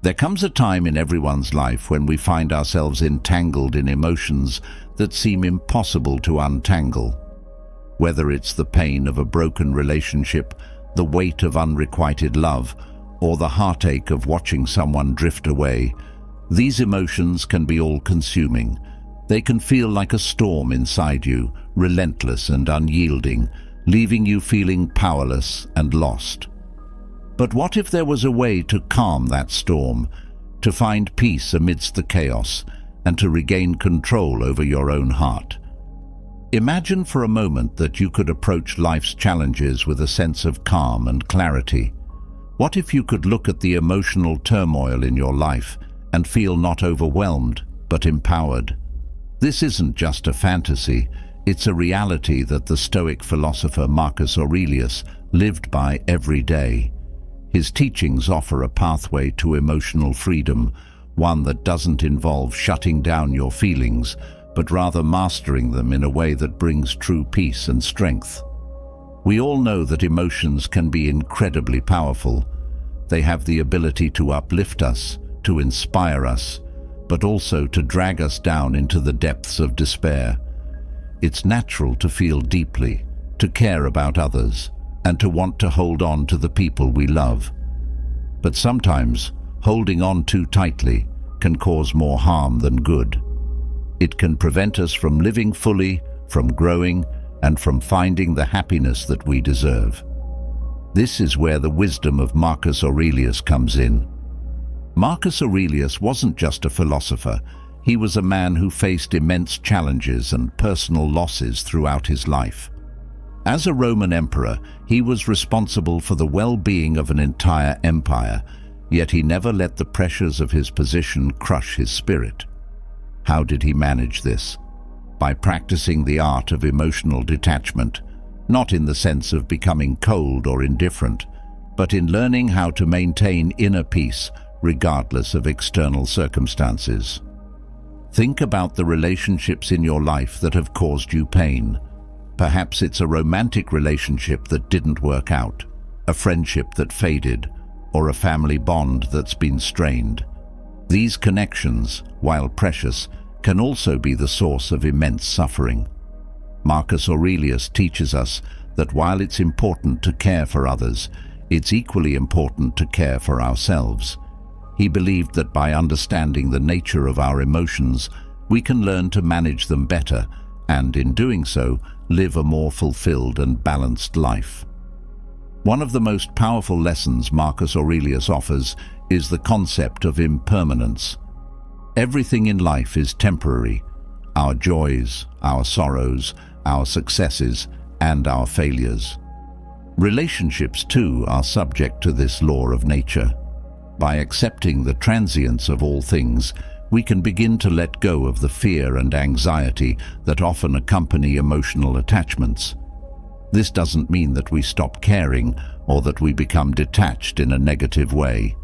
There comes a time in everyone's life when we find ourselves entangled in emotions that seem impossible to untangle. Whether it's the pain of a broken relationship, the weight of unrequited love, or the heartache of watching someone drift away, these emotions can be all-consuming. They can feel like a storm inside you, relentless and unyielding, leaving you feeling powerless and lost. But what if there was a way to calm that storm, to find peace amidst the chaos, and to regain control over your own heart? Imagine for a moment that you could approach life's challenges with a sense of calm and clarity. What if you could look at the emotional turmoil in your life and feel not overwhelmed, but empowered? This isn't just a fantasy, it's a reality that the Stoic philosopher Marcus Aurelius lived by every day. His teachings offer a pathway to emotional freedom, one that doesn't involve shutting down your feelings, but rather mastering them in a way that brings true peace and strength. We all know that emotions can be incredibly powerful. They have the ability to uplift us, to inspire us, but also to drag us down into the depths of despair. It's natural to feel deeply, to care about others, and to want to hold on to the people we love. But sometimes, holding on too tightly can cause more harm than good. It can prevent us from living fully, from growing, and from finding the happiness that we deserve. This is where the wisdom of Marcus Aurelius comes in. Marcus Aurelius wasn't just a philosopher. He was a man who faced immense challenges and personal losses throughout his life. As a Roman emperor, he was responsible for the well-being of an entire empire, yet he never let the pressures of his position crush his spirit. How did he manage this? By practicing the art of emotional detachment, not in the sense of becoming cold or indifferent, but in learning how to maintain inner peace regardless of external circumstances. Think about the relationships in your life that have caused you pain. Perhaps it's a romantic relationship that didn't work out, a friendship that faded, or a family bond that's been strained. These connections, while precious, can also be the source of immense suffering. Marcus Aurelius teaches us that while it's important to care for others, it's equally important to care for ourselves. He believed that by understanding the nature of our emotions, we can learn to manage them better, and in doing so, live a more fulfilled and balanced life. One of the most powerful lessons Marcus Aurelius offers is the concept of impermanence. Everything in life is temporary: our joys, our sorrows, our successes, and our failures. Relationships, too, are subject to this law of nature. By accepting the transience of all things, we can begin to let go of the fear and anxiety that often accompany emotional attachments. This doesn't mean that we stop caring or that we become detached in a negative way.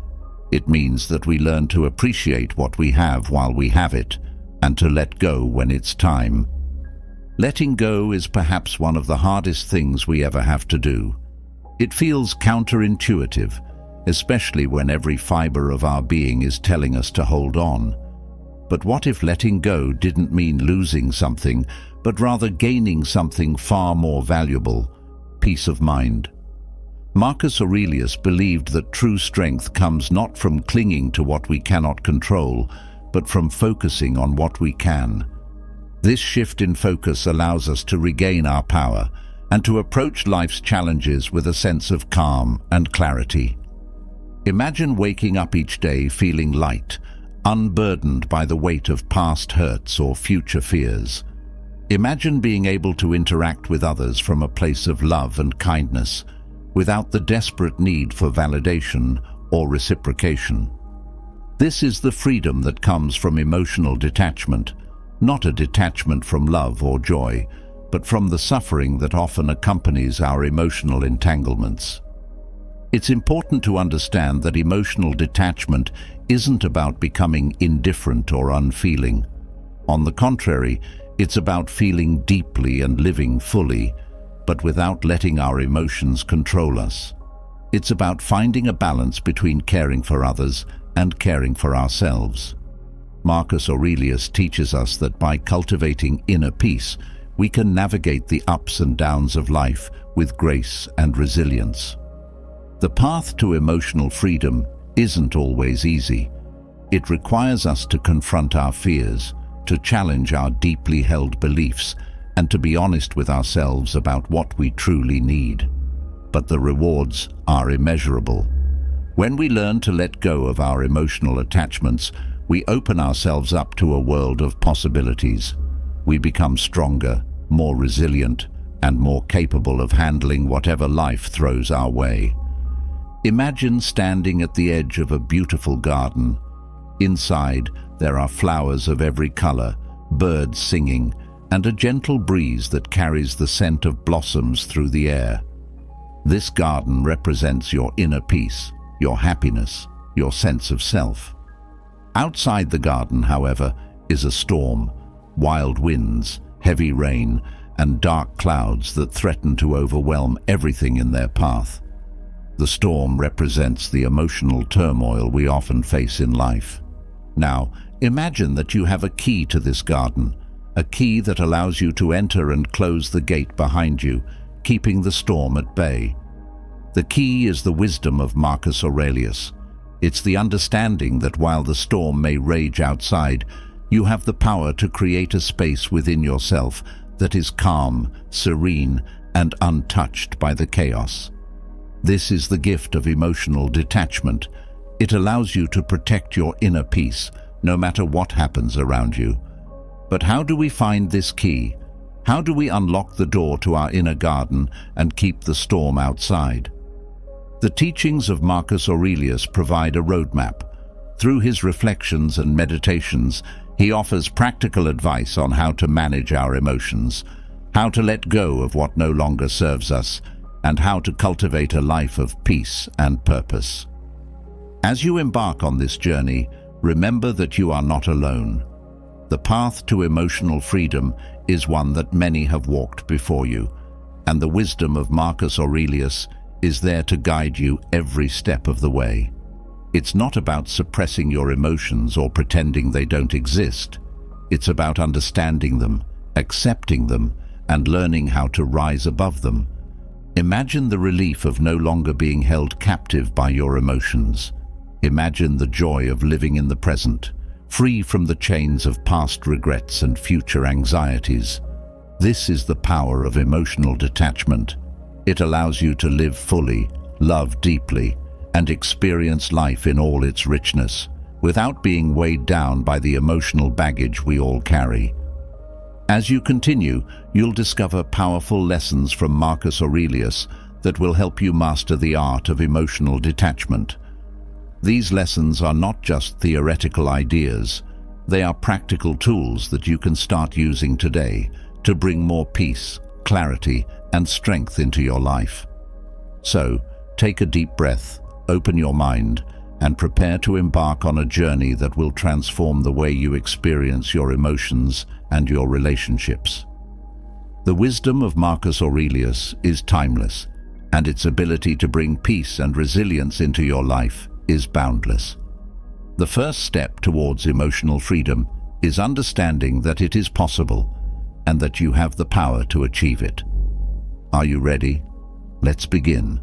It means that we learn to appreciate what we have while we have it, and to let go when it's time. Letting go is perhaps one of the hardest things we ever have to do. It feels counterintuitive, especially when every fiber of our being is telling us to hold on. But what if letting go didn't mean losing something, but rather gaining something far more valuable: peace of mind? Marcus Aurelius believed that true strength comes not from clinging to what we cannot control, but from focusing on what we can. This shift in focus allows us to regain our power and to approach life's challenges with a sense of calm and clarity. Imagine waking up each day feeling light, unburdened by the weight of past hurts or future fears. Imagine being able to interact with others from a place of love and kindness, without the desperate need for validation or reciprocation. This is the freedom that comes from emotional detachment, not a detachment from love or joy, but from the suffering that often accompanies our emotional entanglements. It's important to understand that emotional detachment isn't about becoming indifferent or unfeeling. On the contrary, it's about feeling deeply and living fully, but without letting our emotions control us. It's about finding a balance between caring for others and caring for ourselves. Marcus Aurelius teaches us that by cultivating inner peace, we can navigate the ups and downs of life with grace and resilience. The path to emotional freedom isn't always easy. It requires us to confront our fears, to challenge our deeply held beliefs, and to be honest with ourselves about what we truly need. But the rewards are immeasurable. When we learn to let go of our emotional attachments, we open ourselves up to a world of possibilities. We become stronger, more resilient, and more capable of handling whatever life throws our way. Imagine standing at the edge of a beautiful garden. Inside, there are flowers of every color, birds singing, and a gentle breeze that carries the scent of blossoms through the air. This garden represents your inner peace, your happiness, your sense of self. Outside the garden, however, is a storm, wild winds, heavy rain, and dark clouds that threaten to overwhelm everything in their path. The storm represents the emotional turmoil we often face in life. Now, imagine that you have a key to this garden, a key that allows you to enter and close the gate behind you, keeping the storm at bay. The key is the wisdom of Marcus Aurelius. It's the understanding that while the storm may rage outside, you have the power to create a space within yourself that is calm, serene, and untouched by the chaos. This is the gift of emotional detachment. It allows you to protect your inner peace, no matter what happens around you. But how do we find this key? How do we unlock the door to our inner garden and keep the storm outside? The teachings of Marcus Aurelius provide a roadmap. Through his reflections and meditations, he offers practical advice on how to manage our emotions, how to let go of what no longer serves us, and how to cultivate a life of peace and purpose. As you embark on this journey, remember that you are not alone. The path to emotional freedom is one that many have walked before you, and the wisdom of Marcus Aurelius is there to guide you every step of the way. It's not about suppressing your emotions or pretending they don't exist. It's about understanding them, accepting them, and learning how to rise above them. Imagine the relief of no longer being held captive by your emotions. Imagine the joy of living in the present, free from the chains of past regrets and future anxieties. This is the power of emotional detachment. It allows you to live fully, love deeply, and experience life in all its richness, without being weighed down by the emotional baggage we all carry. As you continue, you'll discover powerful lessons from Marcus Aurelius that will help you master the art of emotional detachment. These lessons are not just theoretical ideas. They are practical tools that you can start using today to bring more peace, clarity, and strength into your life. So, take a deep breath, open your mind, and prepare to embark on a journey that will transform the way you experience your emotions and your relationships. The wisdom of Marcus Aurelius is timeless, and its ability to bring peace and resilience into your life is boundless. The first step towards emotional freedom is understanding that it is possible and that you have the power to achieve it. Are you ready? Let's begin.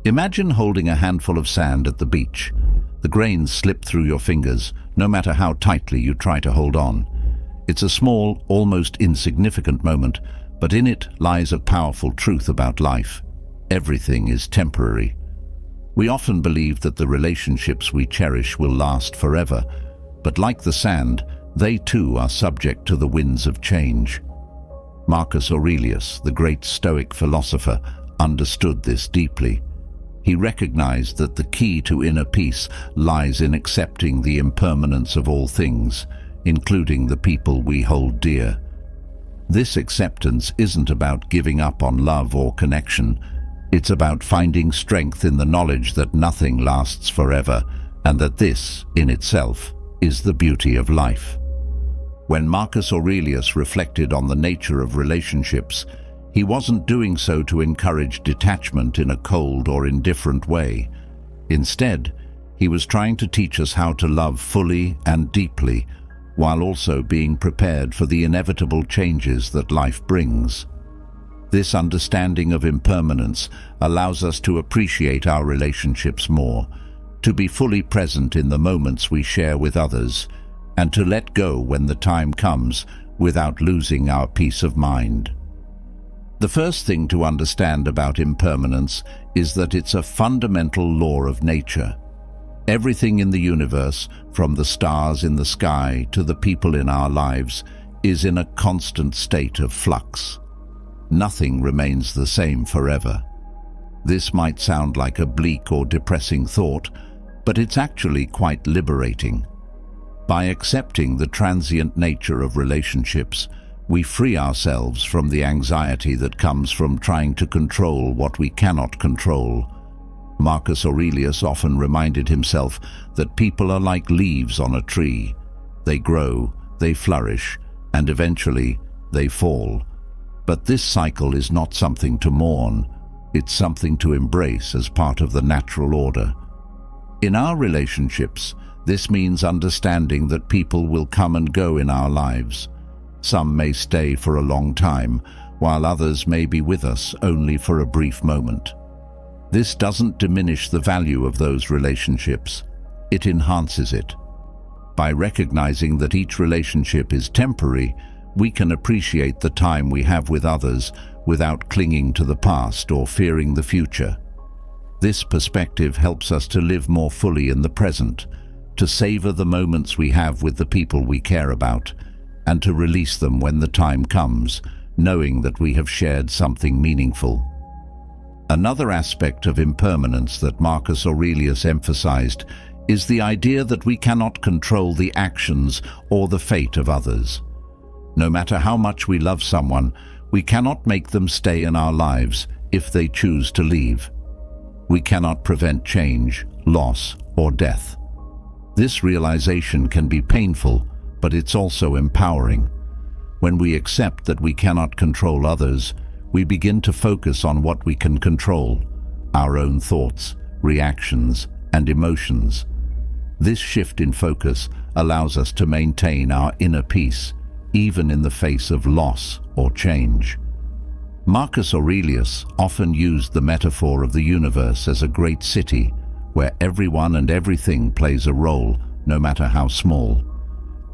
Imagine holding a handful of sand at the beach. The grains slip through your fingers, no matter how tightly you try to hold on. It's a small, almost insignificant moment, but in it lies a powerful truth about life. Everything is temporary. We often believe that the relationships we cherish will last forever, but like the sand, they too are subject to the winds of change. Marcus Aurelius, the great Stoic philosopher, understood this deeply. He recognized that the key to inner peace lies in accepting the impermanence of all things, including the people we hold dear. This acceptance isn't about giving up on love or connection. It's about finding strength in the knowledge that nothing lasts forever, and that this, in itself, is the beauty of life. When Marcus Aurelius reflected on the nature of relationships, He wasn't doing so to encourage detachment in a cold or indifferent way. Instead, he was trying to teach us how to love fully and deeply, while also being prepared for the inevitable changes that life brings. This understanding of impermanence allows us to appreciate our relationships more, to be fully present in the moments we share with others, and to let go when the time comes without losing our peace of mind. The first thing to understand about impermanence is that it's a fundamental law of nature. Everything in the universe, from the stars in the sky to the people in our lives, is in a constant state of flux. Nothing remains the same forever. This might sound like a bleak or depressing thought, but it's actually quite liberating. By accepting the transient nature of relationships, we free ourselves from the anxiety that comes from trying to control what we cannot control. Marcus Aurelius often reminded himself that people are like leaves on a tree. They grow, they flourish, and eventually they fall. But this cycle is not something to mourn. It's something to embrace as part of the natural order. In our relationships, this means understanding that people will come and go in our lives. Some may stay for a long time, while others may be with us only for a brief moment. This doesn't diminish the value of those relationships. It enhances it. By recognizing that each relationship is temporary, we can appreciate the time we have with others without clinging to the past or fearing the future. This perspective helps us to live more fully in the present, to savor the moments we have with the people we care about, and to release them when the time comes, knowing that we have shared something meaningful. Another aspect of impermanence that Marcus Aurelius emphasized is the idea that we cannot control the actions or the fate of others. No matter how much we love someone, we cannot make them stay in our lives if they choose to leave. We cannot prevent change, loss, or death. This realization can be painful, but it's also empowering. When we accept that we cannot control others, we begin to focus on what we can control: our own thoughts, reactions, and emotions. This shift in focus allows us to maintain our inner peace, even in the face of loss or change. Marcus Aurelius often used the metaphor of the universe as a great city, where everyone and everything plays a role, no matter how small.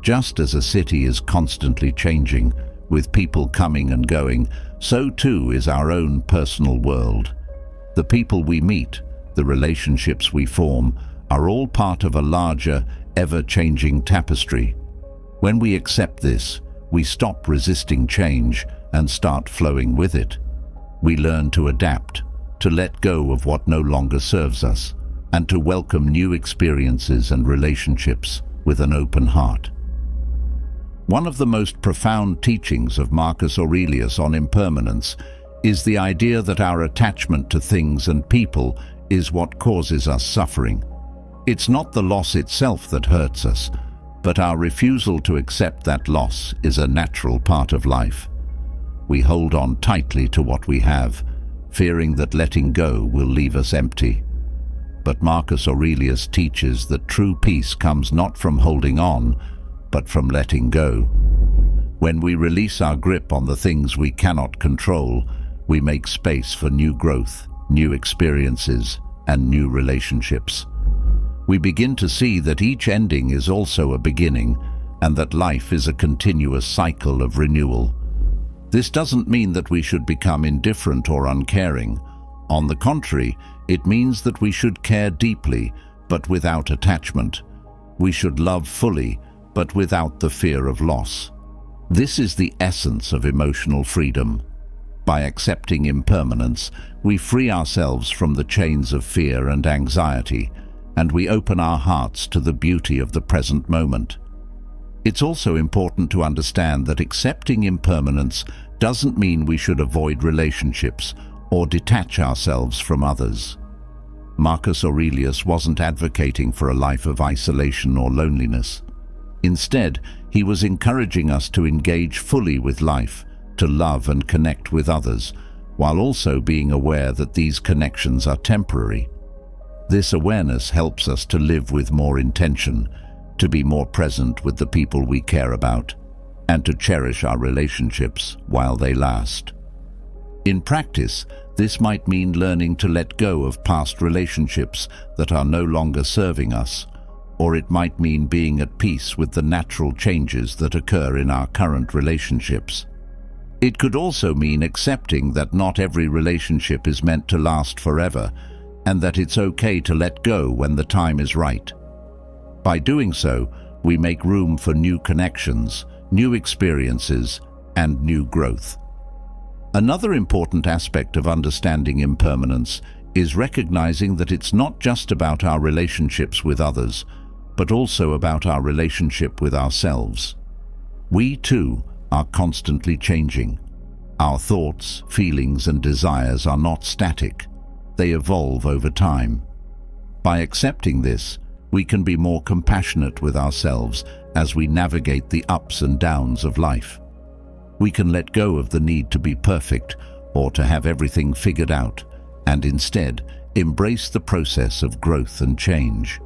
Just as a city is constantly changing, with people coming and going, so too is our own personal world. The people we meet, the relationships we form, are all part of a larger, ever-changing tapestry. When we accept this, we stop resisting change and start flowing with it. We learn to adapt, to let go of what no longer serves us, and to welcome new experiences and relationships with an open heart. One of the most profound teachings of Marcus Aurelius on impermanence is the idea that our attachment to things and people is what causes us suffering. It's not the loss itself that hurts us, but our refusal to accept that loss is a natural part of life. We hold on tightly to what we have, fearing that letting go will leave us empty. But Marcus Aurelius teaches that true peace comes not from holding on, but from letting go. When we release our grip on the things we cannot control, we make space for new growth, new experiences, and new relationships. We begin to see that each ending is also a beginning, and that life is a continuous cycle of renewal. This doesn't mean that we should become indifferent or uncaring. On the contrary, it means that we should care deeply, but without attachment. We should love fully, but without the fear of loss. This is the essence of emotional freedom. By accepting impermanence, we free ourselves from the chains of fear and anxiety, and we open our hearts to the beauty of the present moment. It's also important to understand that accepting impermanence doesn't mean we should avoid relationships or detach ourselves from others. Marcus Aurelius wasn't advocating for a life of isolation or loneliness. Instead, he was encouraging us to engage fully with life, to love and connect with others, while also being aware that these connections are temporary. This awareness helps us to live with more intention, to be more present with the people we care about, and to cherish our relationships while they last. In practice, this might mean learning to let go of past relationships that are no longer serving us, or it might mean being at peace with the natural changes that occur in our current relationships. It could also mean accepting that not every relationship is meant to last forever, and that it's okay to let go when the time is right. By doing so, we make room for new connections, new experiences, and new growth. Another important aspect of understanding impermanence is recognizing that it's not just about our relationships with others, but also about our relationship with ourselves. We, too, are constantly changing. Our thoughts, feelings, and desires are not static. They evolve over time. By accepting this, we can be more compassionate with ourselves as we navigate the ups and downs of life. We can let go of the need to be perfect or to have everything figured out, and instead embrace the process of growth and change.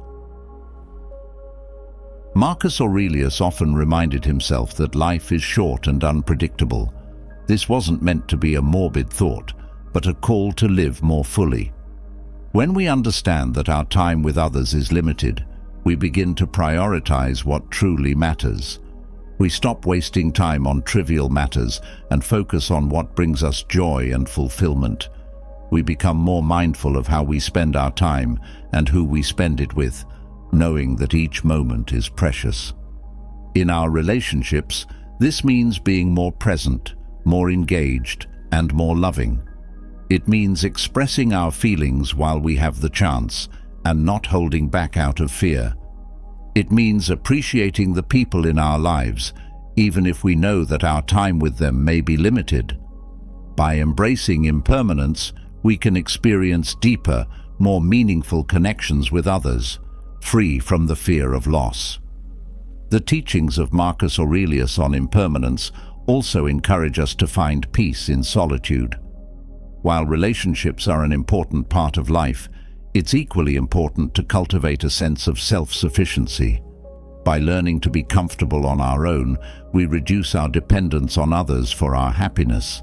Marcus Aurelius often reminded himself that life is short and unpredictable. This wasn't meant to be a morbid thought, but a call to live more fully. When we understand that our time with others is limited, we begin to prioritize what truly matters. We stop wasting time on trivial matters and focus on what brings us joy and fulfillment. We become more mindful of how we spend our time and who we spend it with, knowing that each moment is precious. In our relationships, this means being more present, more engaged, and more loving. It means expressing our feelings while we have the chance and not holding back out of fear. It means appreciating the people in our lives, even if we know that our time with them may be limited. By embracing impermanence, we can experience deeper, more meaningful connections with others, free from the fear of loss. The teachings of Marcus Aurelius on impermanence also encourage us to find peace in solitude. While relationships are an important part of life, it's equally important to cultivate a sense of self-sufficiency. By learning to be comfortable on our own, we reduce our dependence on others for our happiness.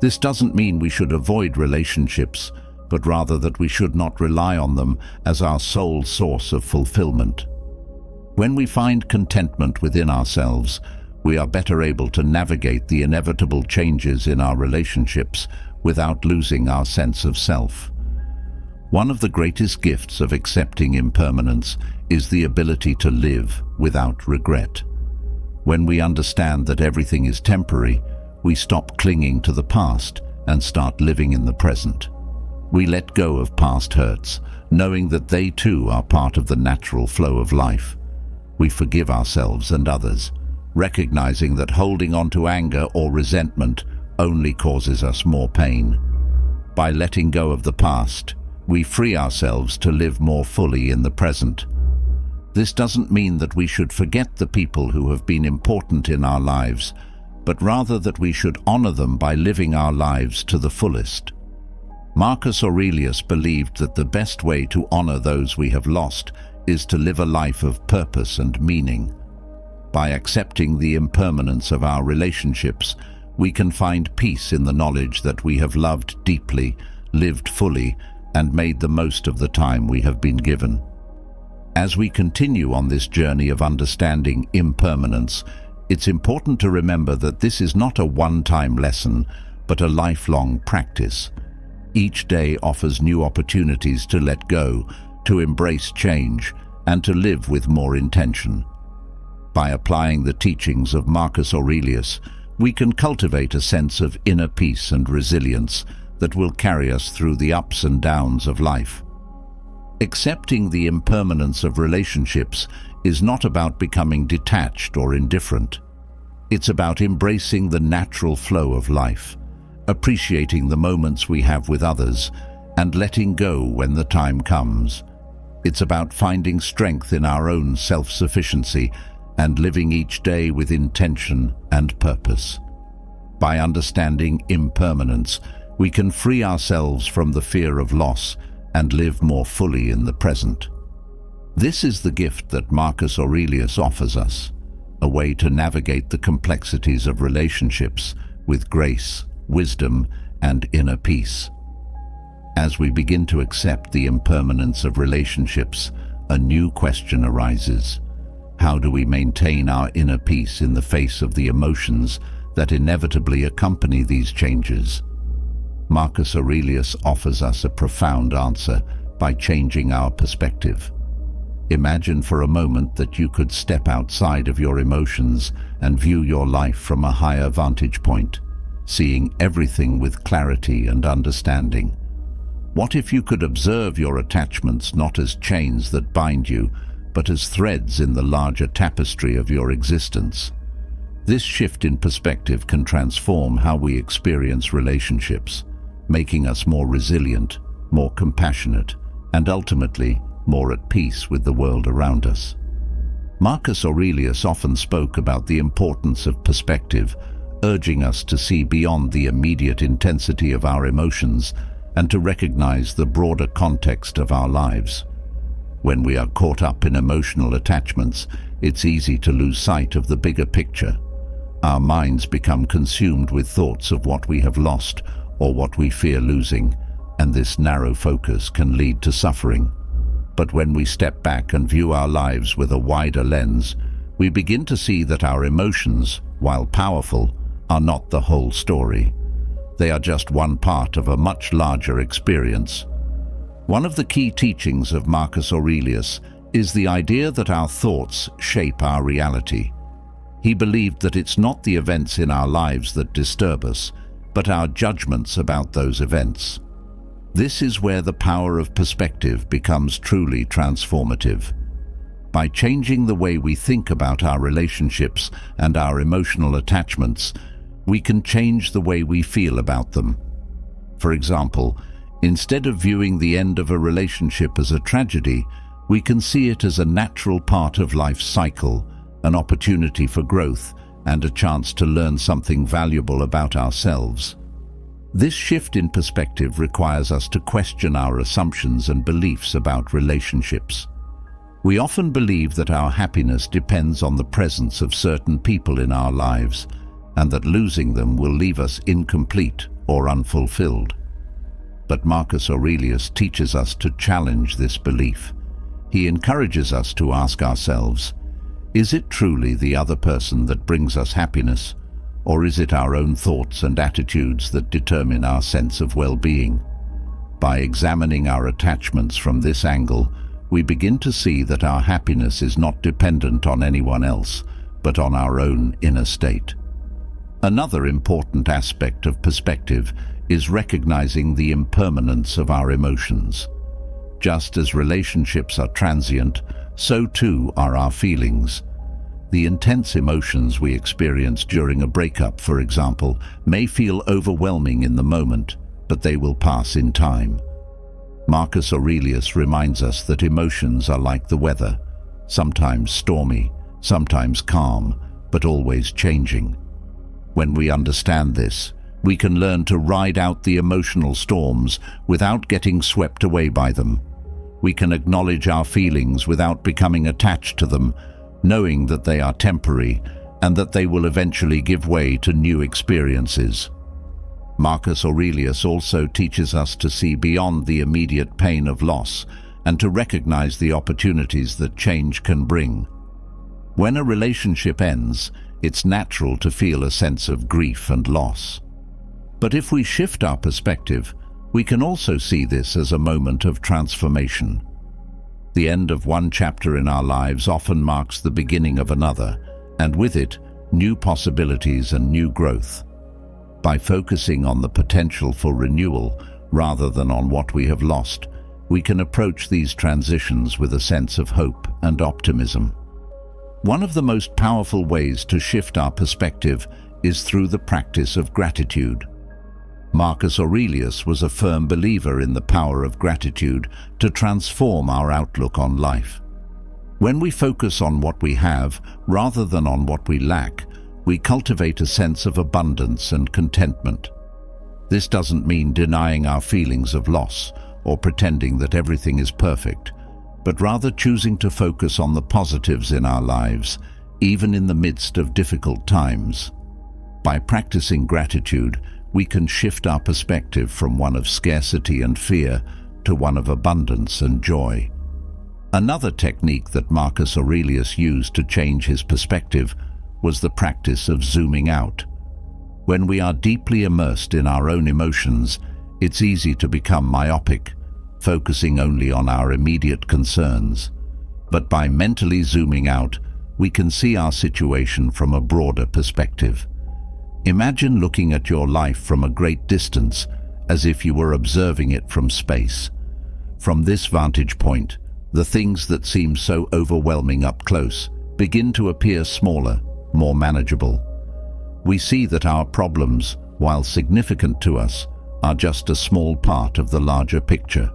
This doesn't mean we should avoid relationships, but rather that we should not rely on them as our sole source of fulfillment. When we find contentment within ourselves, we are better able to navigate the inevitable changes in our relationships without losing our sense of self. One of the greatest gifts of accepting impermanence is the ability to live without regret. When we understand that everything is temporary, we stop clinging to the past and start living in the present. We let go of past hurts, knowing that they too are part of the natural flow of life. We forgive ourselves and others, recognizing that holding on to anger or resentment only causes us more pain. By letting go of the past, we free ourselves to live more fully in the present. This doesn't mean that we should forget the people who have been important in our lives, but rather that we should honor them by living our lives to the fullest. Marcus Aurelius believed that the best way to honor those we have lost is to live a life of purpose and meaning. By accepting the impermanence of our relationships, we can find peace in the knowledge that we have loved deeply, lived fully, and made the most of the time we have been given. As we continue on this journey of understanding impermanence, it's important to remember that this is not a one-time lesson, but a lifelong practice. Each day offers new opportunities to let go, to embrace change, and to live with more intention. By applying the teachings of Marcus Aurelius, we can cultivate a sense of inner peace and resilience that will carry us through the ups and downs of life. Accepting the impermanence of relationships is not about becoming detached or indifferent. It's about embracing the natural flow of life, appreciating the moments we have with others, and letting go when the time comes. It's about finding strength in our own self-sufficiency and living each day with intention and purpose. By understanding impermanence, we can free ourselves from the fear of loss and live more fully in the present. This is the gift that Marcus Aurelius offers us, a way to navigate the complexities of relationships with grace, wisdom, and inner peace. As we begin to accept the impermanence of relationships, a new question arises. How do we maintain our inner peace in the face of the emotions that inevitably accompany these changes? Marcus Aurelius offers us a profound answer by changing our perspective. Imagine for a moment that you could step outside of your emotions and view your life from a higher vantage point, seeing everything with clarity and understanding. What if you could observe your attachments not as chains that bind you, but as threads in the larger tapestry of your existence? This shift in perspective can transform how we experience relationships, making us more resilient, more compassionate, and ultimately more at peace with the world around us. Marcus Aurelius often spoke about the importance of perspective, urging us to see beyond the immediate intensity of our emotions and to recognize the broader context of our lives. When we are caught up in emotional attachments, it's easy to lose sight of the bigger picture. Our minds become consumed with thoughts of what we have lost or what we fear losing, and this narrow focus can lead to suffering. But when we step back and view our lives with a wider lens, we begin to see that our emotions, while powerful, are not the whole story. They are just one part of a much larger experience. One of the key teachings of Marcus Aurelius is the idea that our thoughts shape our reality. He believed that it's not the events in our lives that disturb us, but our judgments about those events. This is where the power of perspective becomes truly transformative. By changing the way we think about our relationships and our emotional attachments, we can change the way we feel about them. For example, instead of viewing the end of a relationship as a tragedy, we can see it as a natural part of life's cycle, an opportunity for growth, and a chance to learn something valuable about ourselves. This shift in perspective requires us to question our assumptions and beliefs about relationships. We often believe that our happiness depends on the presence of certain people in our lives, and that losing them will leave us incomplete or unfulfilled. But Marcus Aurelius teaches us to challenge this belief. He encourages us to ask ourselves, is it truly the other person that brings us happiness, or is it our own thoughts and attitudes that determine our sense of well-being? By examining our attachments from this angle, we begin to see that our happiness is not dependent on anyone else, but on our own inner state. Another important aspect of perspective is recognizing the impermanence of our emotions. Just as relationships are transient, so too are our feelings. The intense emotions we experience during a breakup, for example, may feel overwhelming in the moment, but they will pass in time. Marcus Aurelius reminds us that emotions are like the weather, sometimes stormy, sometimes calm, but always changing. When we understand this, we can learn to ride out the emotional storms without getting swept away by them. We can acknowledge our feelings without becoming attached to them, knowing that they are temporary and that they will eventually give way to new experiences. Marcus Aurelius also teaches us to see beyond the immediate pain of loss and to recognize the opportunities that change can bring. When a relationship ends, it's natural to feel a sense of grief and loss. But if we shift our perspective, we can also see this as a moment of transformation. The end of one chapter in our lives often marks the beginning of another, and with it, new possibilities and new growth. By focusing on the potential for renewal rather than on what we have lost, we can approach these transitions with a sense of hope and optimism. One of the most powerful ways to shift our perspective is through the practice of gratitude. Marcus Aurelius was a firm believer in the power of gratitude to transform our outlook on life. When we focus on what we have rather than on what we lack, we cultivate a sense of abundance and contentment. This doesn't mean denying our feelings of loss or pretending that everything is perfect, but rather choosing to focus on the positives in our lives, even in the midst of difficult times. By practicing gratitude, we can shift our perspective from one of scarcity and fear to one of abundance and joy. Another technique that Marcus Aurelius used to change his perspective was the practice of zooming out. When we are deeply immersed in our own emotions, it's easy to become myopic, focusing only on our immediate concerns. But by mentally zooming out, we can see our situation from a broader perspective. Imagine looking at your life from a great distance, as if you were observing it from space. From this vantage point, the things that seem so overwhelming up close begin to appear smaller, more manageable. We see that our problems, while significant to us, are just a small part of the larger picture.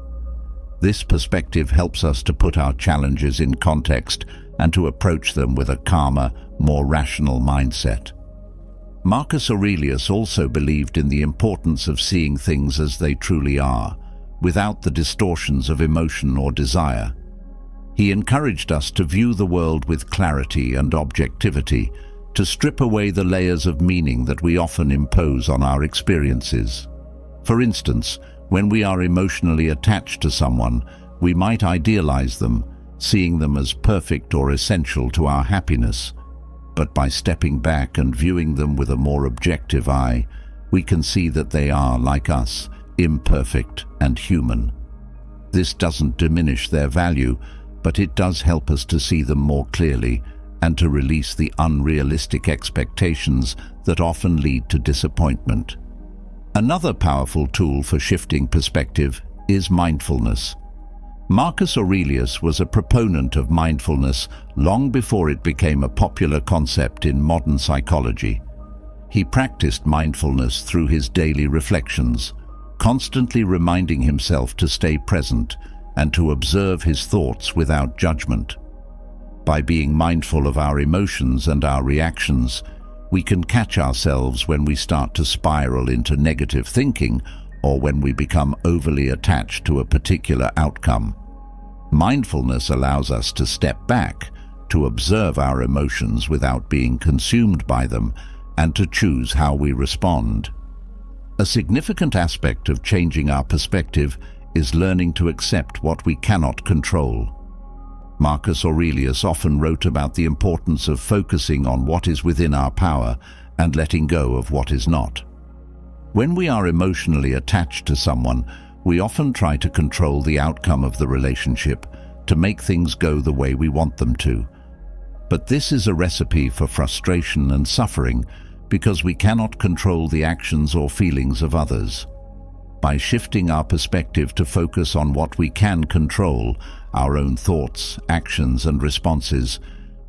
This perspective helps us to put our challenges in context and to approach them with a calmer, more rational mindset. Marcus Aurelius also believed in the importance of seeing things as they truly are, without the distortions of emotion or desire. He encouraged us to view the world with clarity and objectivity, to strip away the layers of meaning that we often impose on our experiences. For instance, when we are emotionally attached to someone, we might idealize them, seeing them as perfect or essential to our happiness. But by stepping back and viewing them with a more objective eye, we can see that they are, like us, imperfect and human. This doesn't diminish their value, but it does help us to see them more clearly and to release the unrealistic expectations that often lead to disappointment. Another powerful tool for shifting perspective is mindfulness. Marcus Aurelius was a proponent of mindfulness long before it became a popular concept in modern psychology. He practiced mindfulness through his daily reflections, constantly reminding himself to stay present and to observe his thoughts without judgment. By being mindful of our emotions and our reactions, we can catch ourselves when we start to spiral into negative thinking or when we become overly attached to a particular outcome. Mindfulness allows us to step back, to observe our emotions without being consumed by them, and to choose how we respond. A significant aspect of changing our perspective is learning to accept what we cannot control. Marcus Aurelius often wrote about the importance of focusing on what is within our power and letting go of what is not. When we are emotionally attached to someone, we often try to control the outcome of the relationship, to make things go the way we want them to. But this is a recipe for frustration and suffering because we cannot control the actions or feelings of others. By shifting our perspective to focus on what we can control, our own thoughts, actions, and responses,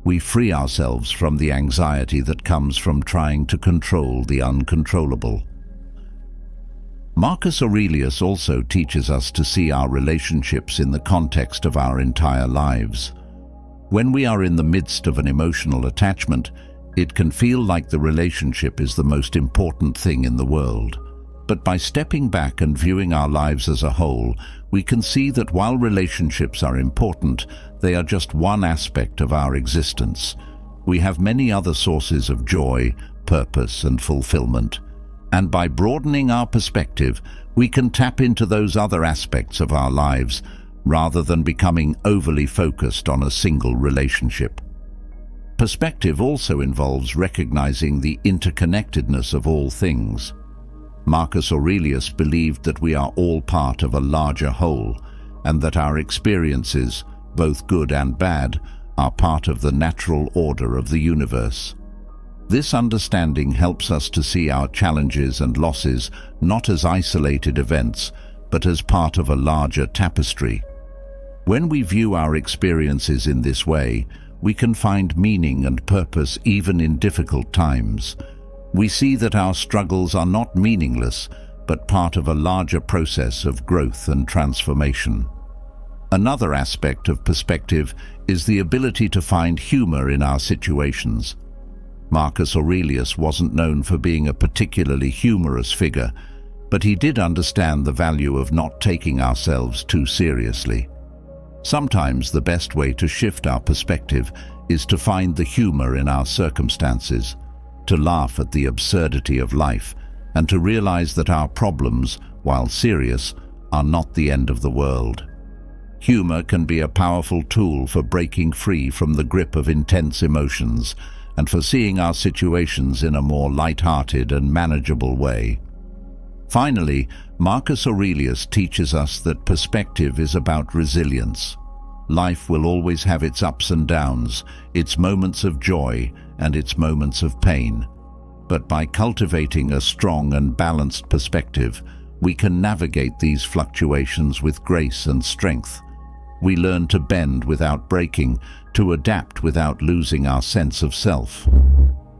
we free ourselves from the anxiety that comes from trying to control the uncontrollable. Marcus Aurelius also teaches us to see our relationships in the context of our entire lives. When we are in the midst of an emotional attachment, it can feel like the relationship is the most important thing in the world. But by stepping back and viewing our lives as a whole, we can see that while relationships are important, they are just one aspect of our existence. We have many other sources of joy, purpose, and fulfillment. And by broadening our perspective, we can tap into those other aspects of our lives rather than becoming overly focused on a single relationship. Perspective also involves recognizing the interconnectedness of all things. Marcus Aurelius believed that we are all part of a larger whole, and that our experiences, both good and bad, are part of the natural order of the universe. This understanding helps us to see our challenges and losses not as isolated events, but as part of a larger tapestry. When we view our experiences in this way, we can find meaning and purpose even in difficult times. We see that our struggles are not meaningless, but part of a larger process of growth and transformation. Another aspect of perspective is the ability to find humor in our situations. Marcus Aurelius wasn't known for being a particularly humorous figure, but he did understand the value of not taking ourselves too seriously. Sometimes the best way to shift our perspective is to find the humor in our circumstances, to laugh at the absurdity of life, and to realize that our problems, while serious, are not the end of the world. Humor can be a powerful tool for breaking free from the grip of intense emotions and for seeing our situations in a more light-hearted and manageable way. Finally, Marcus Aurelius teaches us that perspective is about resilience. Life will always have its ups and downs, its moments of joy and its moments of pain. But by cultivating a strong and balanced perspective, we can navigate these fluctuations with grace and strength. We learn to bend without breaking, to adapt without losing our sense of self.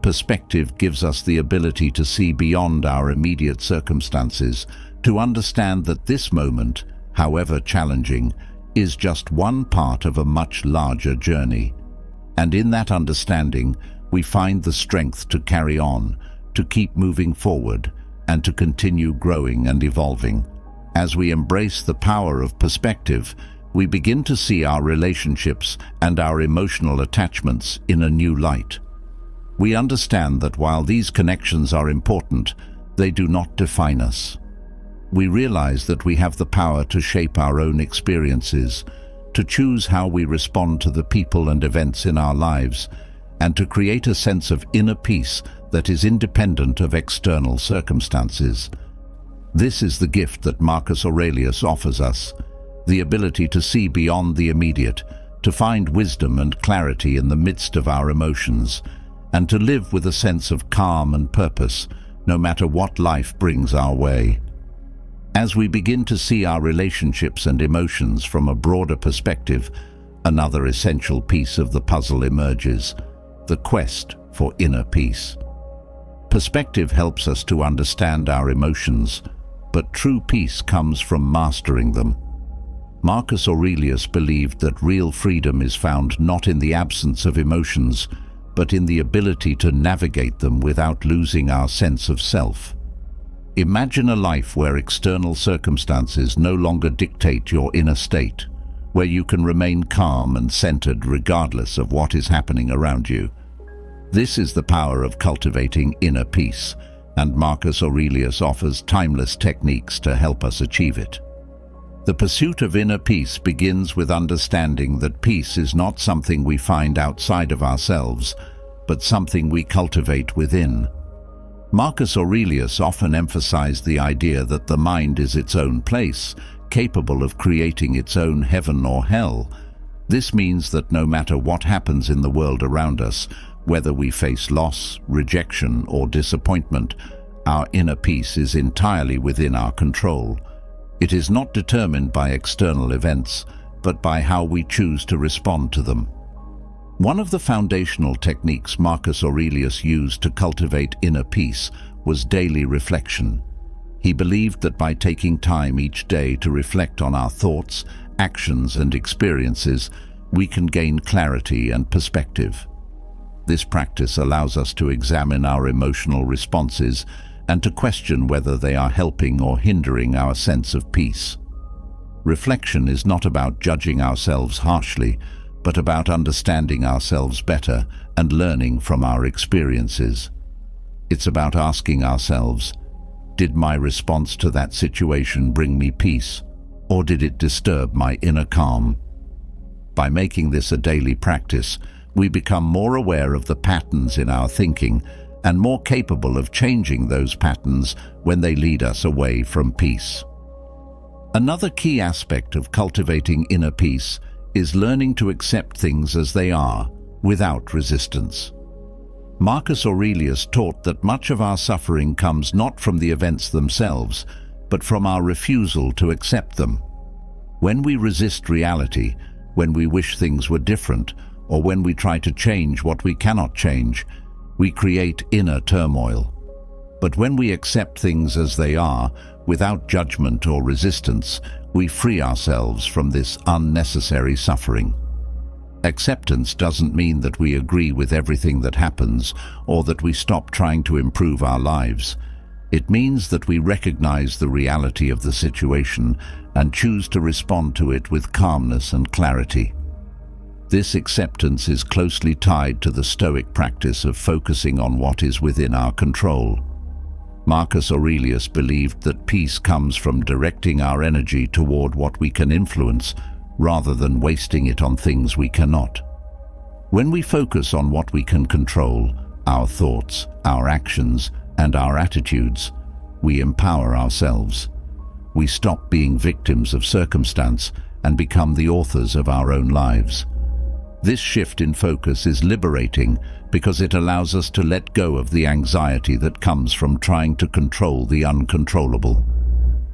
Perspective gives us the ability to see beyond our immediate circumstances, to understand that this moment, however challenging, is just one part of a much larger journey. And in that understanding, we find the strength to carry on, to keep moving forward, and to continue growing and evolving. As we embrace the power of perspective, we begin to see our relationships and our emotional attachments in a new light. We understand that while these connections are important, they do not define us. We realize that we have the power to shape our own experiences, to choose how we respond to the people and events in our lives, and to create a sense of inner peace that is independent of external circumstances. This is the gift that Marcus Aurelius offers us, the ability to see beyond the immediate, to find wisdom and clarity in the midst of our emotions, and to live with a sense of calm and purpose, no matter what life brings our way. As we begin to see our relationships and emotions from a broader perspective, another essential piece of the puzzle emerges: the quest for inner peace. Perspective helps us to understand our emotions, but true peace comes from mastering them. Marcus Aurelius believed that real freedom is found not in the absence of emotions, but in the ability to navigate them without losing our sense of self. Imagine a life where external circumstances no longer dictate your inner state, where you can remain calm and centered regardless of what is happening around you. This is the power of cultivating inner peace, and Marcus Aurelius offers timeless techniques to help us achieve it. The pursuit of inner peace begins with understanding that peace is not something we find outside of ourselves, but something we cultivate within. Marcus Aurelius often emphasized the idea that the mind is its own place, capable of creating its own heaven or hell. This means that no matter what happens in the world around us, whether we face loss, rejection, or disappointment, our inner peace is entirely within our control. It is not determined by external events, but by how we choose to respond to them. One of the foundational techniques Marcus Aurelius used to cultivate inner peace was daily reflection. He believed that by taking time each day to reflect on our thoughts, actions, and experiences, we can gain clarity and perspective. This practice allows us to examine our emotional responses and to question whether they are helping or hindering our sense of peace. Reflection is not about judging ourselves harshly, but about understanding ourselves better and learning from our experiences. It's about asking ourselves, did my response to that situation bring me peace, or did it disturb my inner calm? By making this a daily practice, we become more aware of the patterns in our thinking and more capable of changing those patterns when they lead us away from peace. Another key aspect of cultivating inner peace is learning to accept things as they are, without resistance. Marcus Aurelius taught that much of our suffering comes not from the events themselves, but from our refusal to accept them. When we resist reality, when we wish things were different, or when we try to change what we cannot change, we create inner turmoil. But when we accept things as they are, without judgment or resistance, we free ourselves from this unnecessary suffering. Acceptance doesn't mean that we agree with everything that happens or that we stop trying to improve our lives. It means that we recognize the reality of the situation and choose to respond to it with calmness and clarity. This acceptance is closely tied to the Stoic practice of focusing on what is within our control. Marcus Aurelius believed that peace comes from directing our energy toward what we can influence, rather than wasting it on things we cannot. When we focus on what we can control, our thoughts, our actions, and our attitudes, we empower ourselves. We stop being victims of circumstance and become the authors of our own lives. This shift in focus is liberating because it allows us to let go of the anxiety that comes from trying to control the uncontrollable.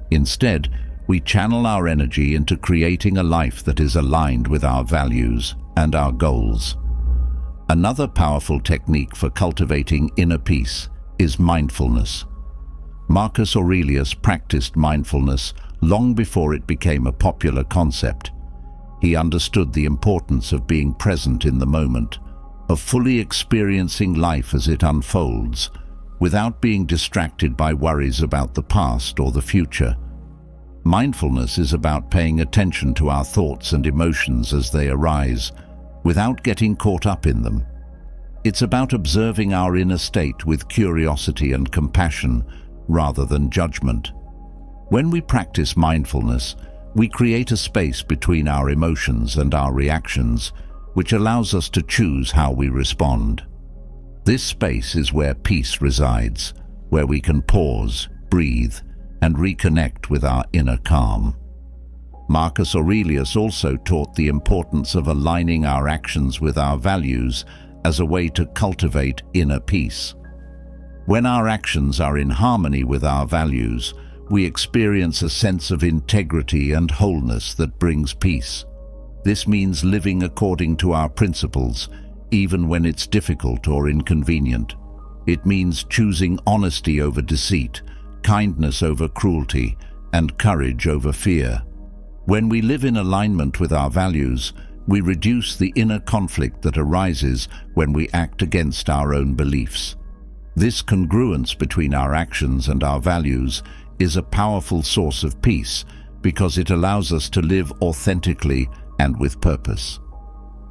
Instead, we channel our energy into creating a life that is aligned with our values and our goals. Another powerful technique for cultivating inner peace is mindfulness. Marcus Aurelius practiced mindfulness long before it became a popular concept. He understood the importance of being present in the moment, of fully experiencing life as it unfolds, without being distracted by worries about the past or the future. Mindfulness is about paying attention to our thoughts and emotions as they arise, without getting caught up in them. It's about observing our inner state with curiosity and compassion, rather than judgment. When we practice mindfulness, we create a space between our emotions and our reactions, which allows us to choose how we respond. This space is where peace resides, where we can pause, breathe, and reconnect with our inner calm. Marcus Aurelius also taught the importance of aligning our actions with our values as a way to cultivate inner peace. When our actions are in harmony with our values, we experience a sense of integrity and wholeness that brings peace. This means living according to our principles, even when it's difficult or inconvenient. It means choosing honesty over deceit, kindness over cruelty, and courage over fear. When we live in alignment with our values, we reduce the inner conflict that arises when we act against our own beliefs. This congruence between our actions and our values is a powerful source of peace because it allows us to live authentically and with purpose.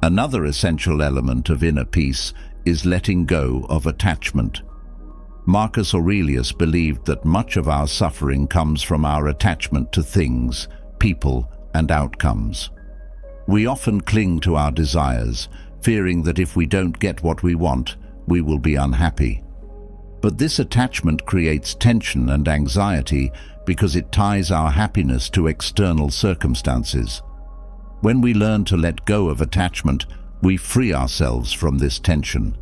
Another essential element of inner peace is letting go of attachment. Marcus Aurelius believed that much of our suffering comes from our attachment to things, people, and outcomes. We often cling to our desires, fearing that if we don't get what we want, we will be unhappy. But this attachment creates tension and anxiety because it ties our happiness to external circumstances. When we learn to let go of attachment, we free ourselves from this tension.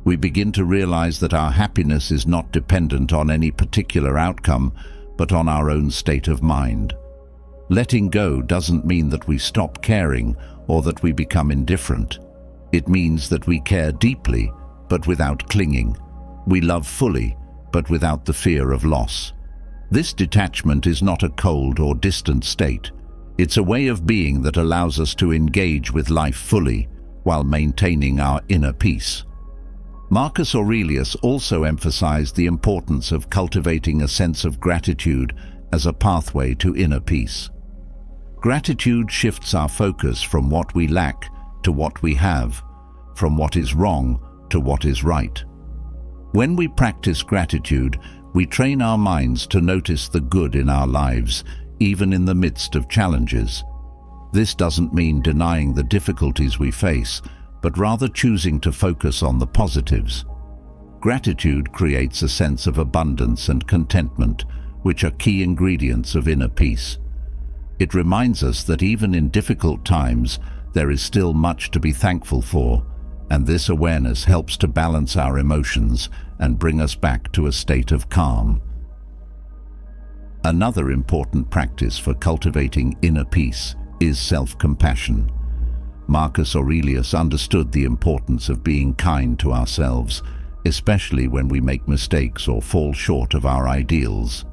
We begin to realize that our happiness is not dependent on any particular outcome, but on our own state of mind. Letting go doesn't mean that we stop caring or that we become indifferent. It means that we care deeply, but without clinging. We love fully, but without the fear of loss. This detachment is not a cold or distant state. It's a way of being that allows us to engage with life fully while maintaining our inner peace. Marcus Aurelius also emphasized the importance of cultivating a sense of gratitude as a pathway to inner peace. Gratitude shifts our focus from what we lack to what we have, from what is wrong to what is right. When we practice gratitude, we train our minds to notice the good in our lives, even in the midst of challenges. This doesn't mean denying the difficulties we face, but rather choosing to focus on the positives. Gratitude creates a sense of abundance and contentment, which are key ingredients of inner peace. It reminds us that even in difficult times, there is still much to be thankful for, and this awareness helps to balance our emotions and bring us back to a state of calm. Another important practice for cultivating inner peace is self-compassion. Marcus Aurelius understood the importance of being kind to ourselves, especially when we make mistakes or fall short of our ideals.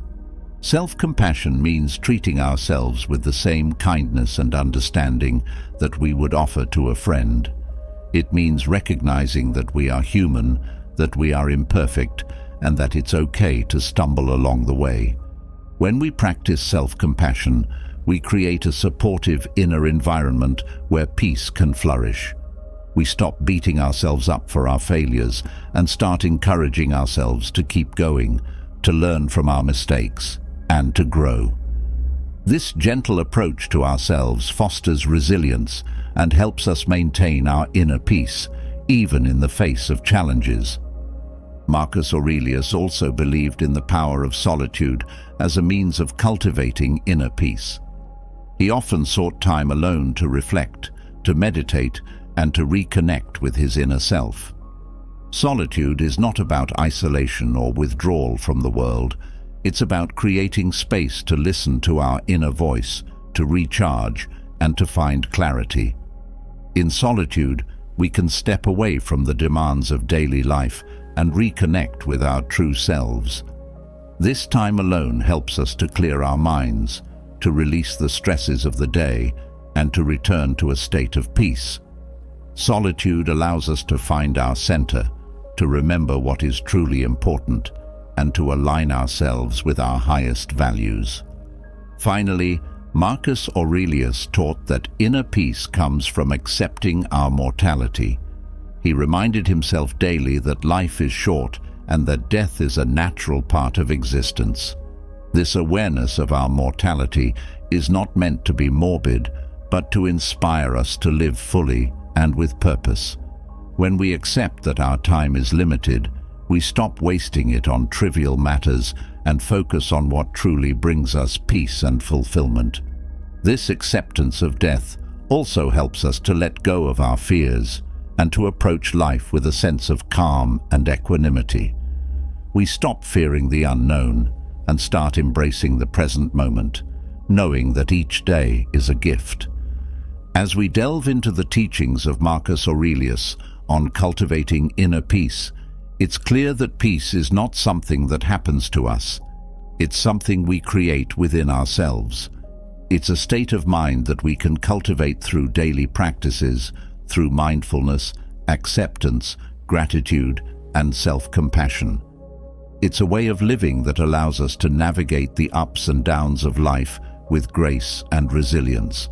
Self-compassion means treating ourselves with the same kindness and understanding that we would offer to a friend. It means recognizing that we are human, that we are imperfect, and that it's okay to stumble along the way. When we practice self-compassion, we create a supportive inner environment where peace can flourish. We stop beating ourselves up for our failures and start encouraging ourselves to keep going, to learn from our mistakes, and to grow. This gentle approach to ourselves fosters resilience and helps us maintain our inner peace, even in the face of challenges. Marcus Aurelius also believed in the power of solitude as a means of cultivating inner peace. He often sought time alone to reflect, to meditate, and to reconnect with his inner self. Solitude is not about isolation or withdrawal from the world. It's about creating space to listen to our inner voice, to recharge, and to find clarity. In solitude, we can step away from the demands of daily life and reconnect with our true selves. This time alone helps us to clear our minds, to release the stresses of the day, and to return to a state of peace. Solitude allows us to find our center, to remember what is truly important, and to align ourselves with our highest values. Finally, Marcus Aurelius taught that inner peace comes from accepting our mortality. He reminded himself daily that life is short and that death is a natural part of existence. This awareness of our mortality is not meant to be morbid, but to inspire us to live fully and with purpose. When we accept that our time is limited, we stop wasting it on trivial matters and focus on what truly brings us peace and fulfillment. This acceptance of death also helps us to let go of our fears and to approach life with a sense of calm and equanimity. We stop fearing the unknown and start embracing the present moment, knowing that each day is a gift. As we delve into the teachings of Marcus Aurelius on cultivating inner peace, it's clear that peace is not something that happens to us. It's something we create within ourselves. It's a state of mind that we can cultivate through daily practices, through mindfulness, acceptance, gratitude, and self-compassion. It's a way of living that allows us to navigate the ups and downs of life with grace and resilience.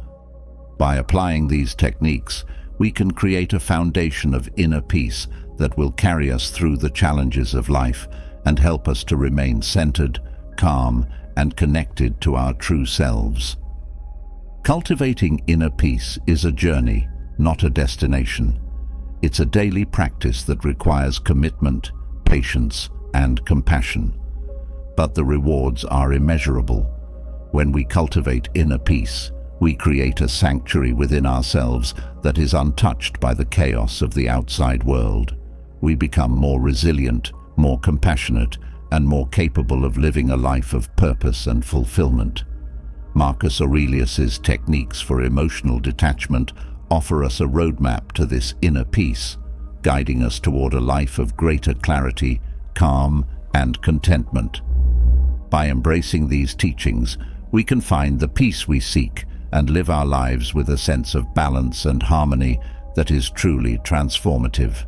By applying these techniques, we can create a foundation of inner peace that will carry us through the challenges of life and help us to remain centered, calm, and connected to our true selves. Cultivating inner peace is a journey, not a destination. It's a daily practice that requires commitment, patience, and compassion. But the rewards are immeasurable. When we cultivate inner peace, we create a sanctuary within ourselves that is untouched by the chaos of the outside world. We become more resilient, more compassionate, and more capable of living a life of purpose and fulfillment. Marcus Aurelius's techniques for emotional detachment offer us a roadmap to this inner peace, guiding us toward a life of greater clarity, calm, and contentment. By embracing these teachings, we can find the peace we seek and live our lives with a sense of balance and harmony that is truly transformative.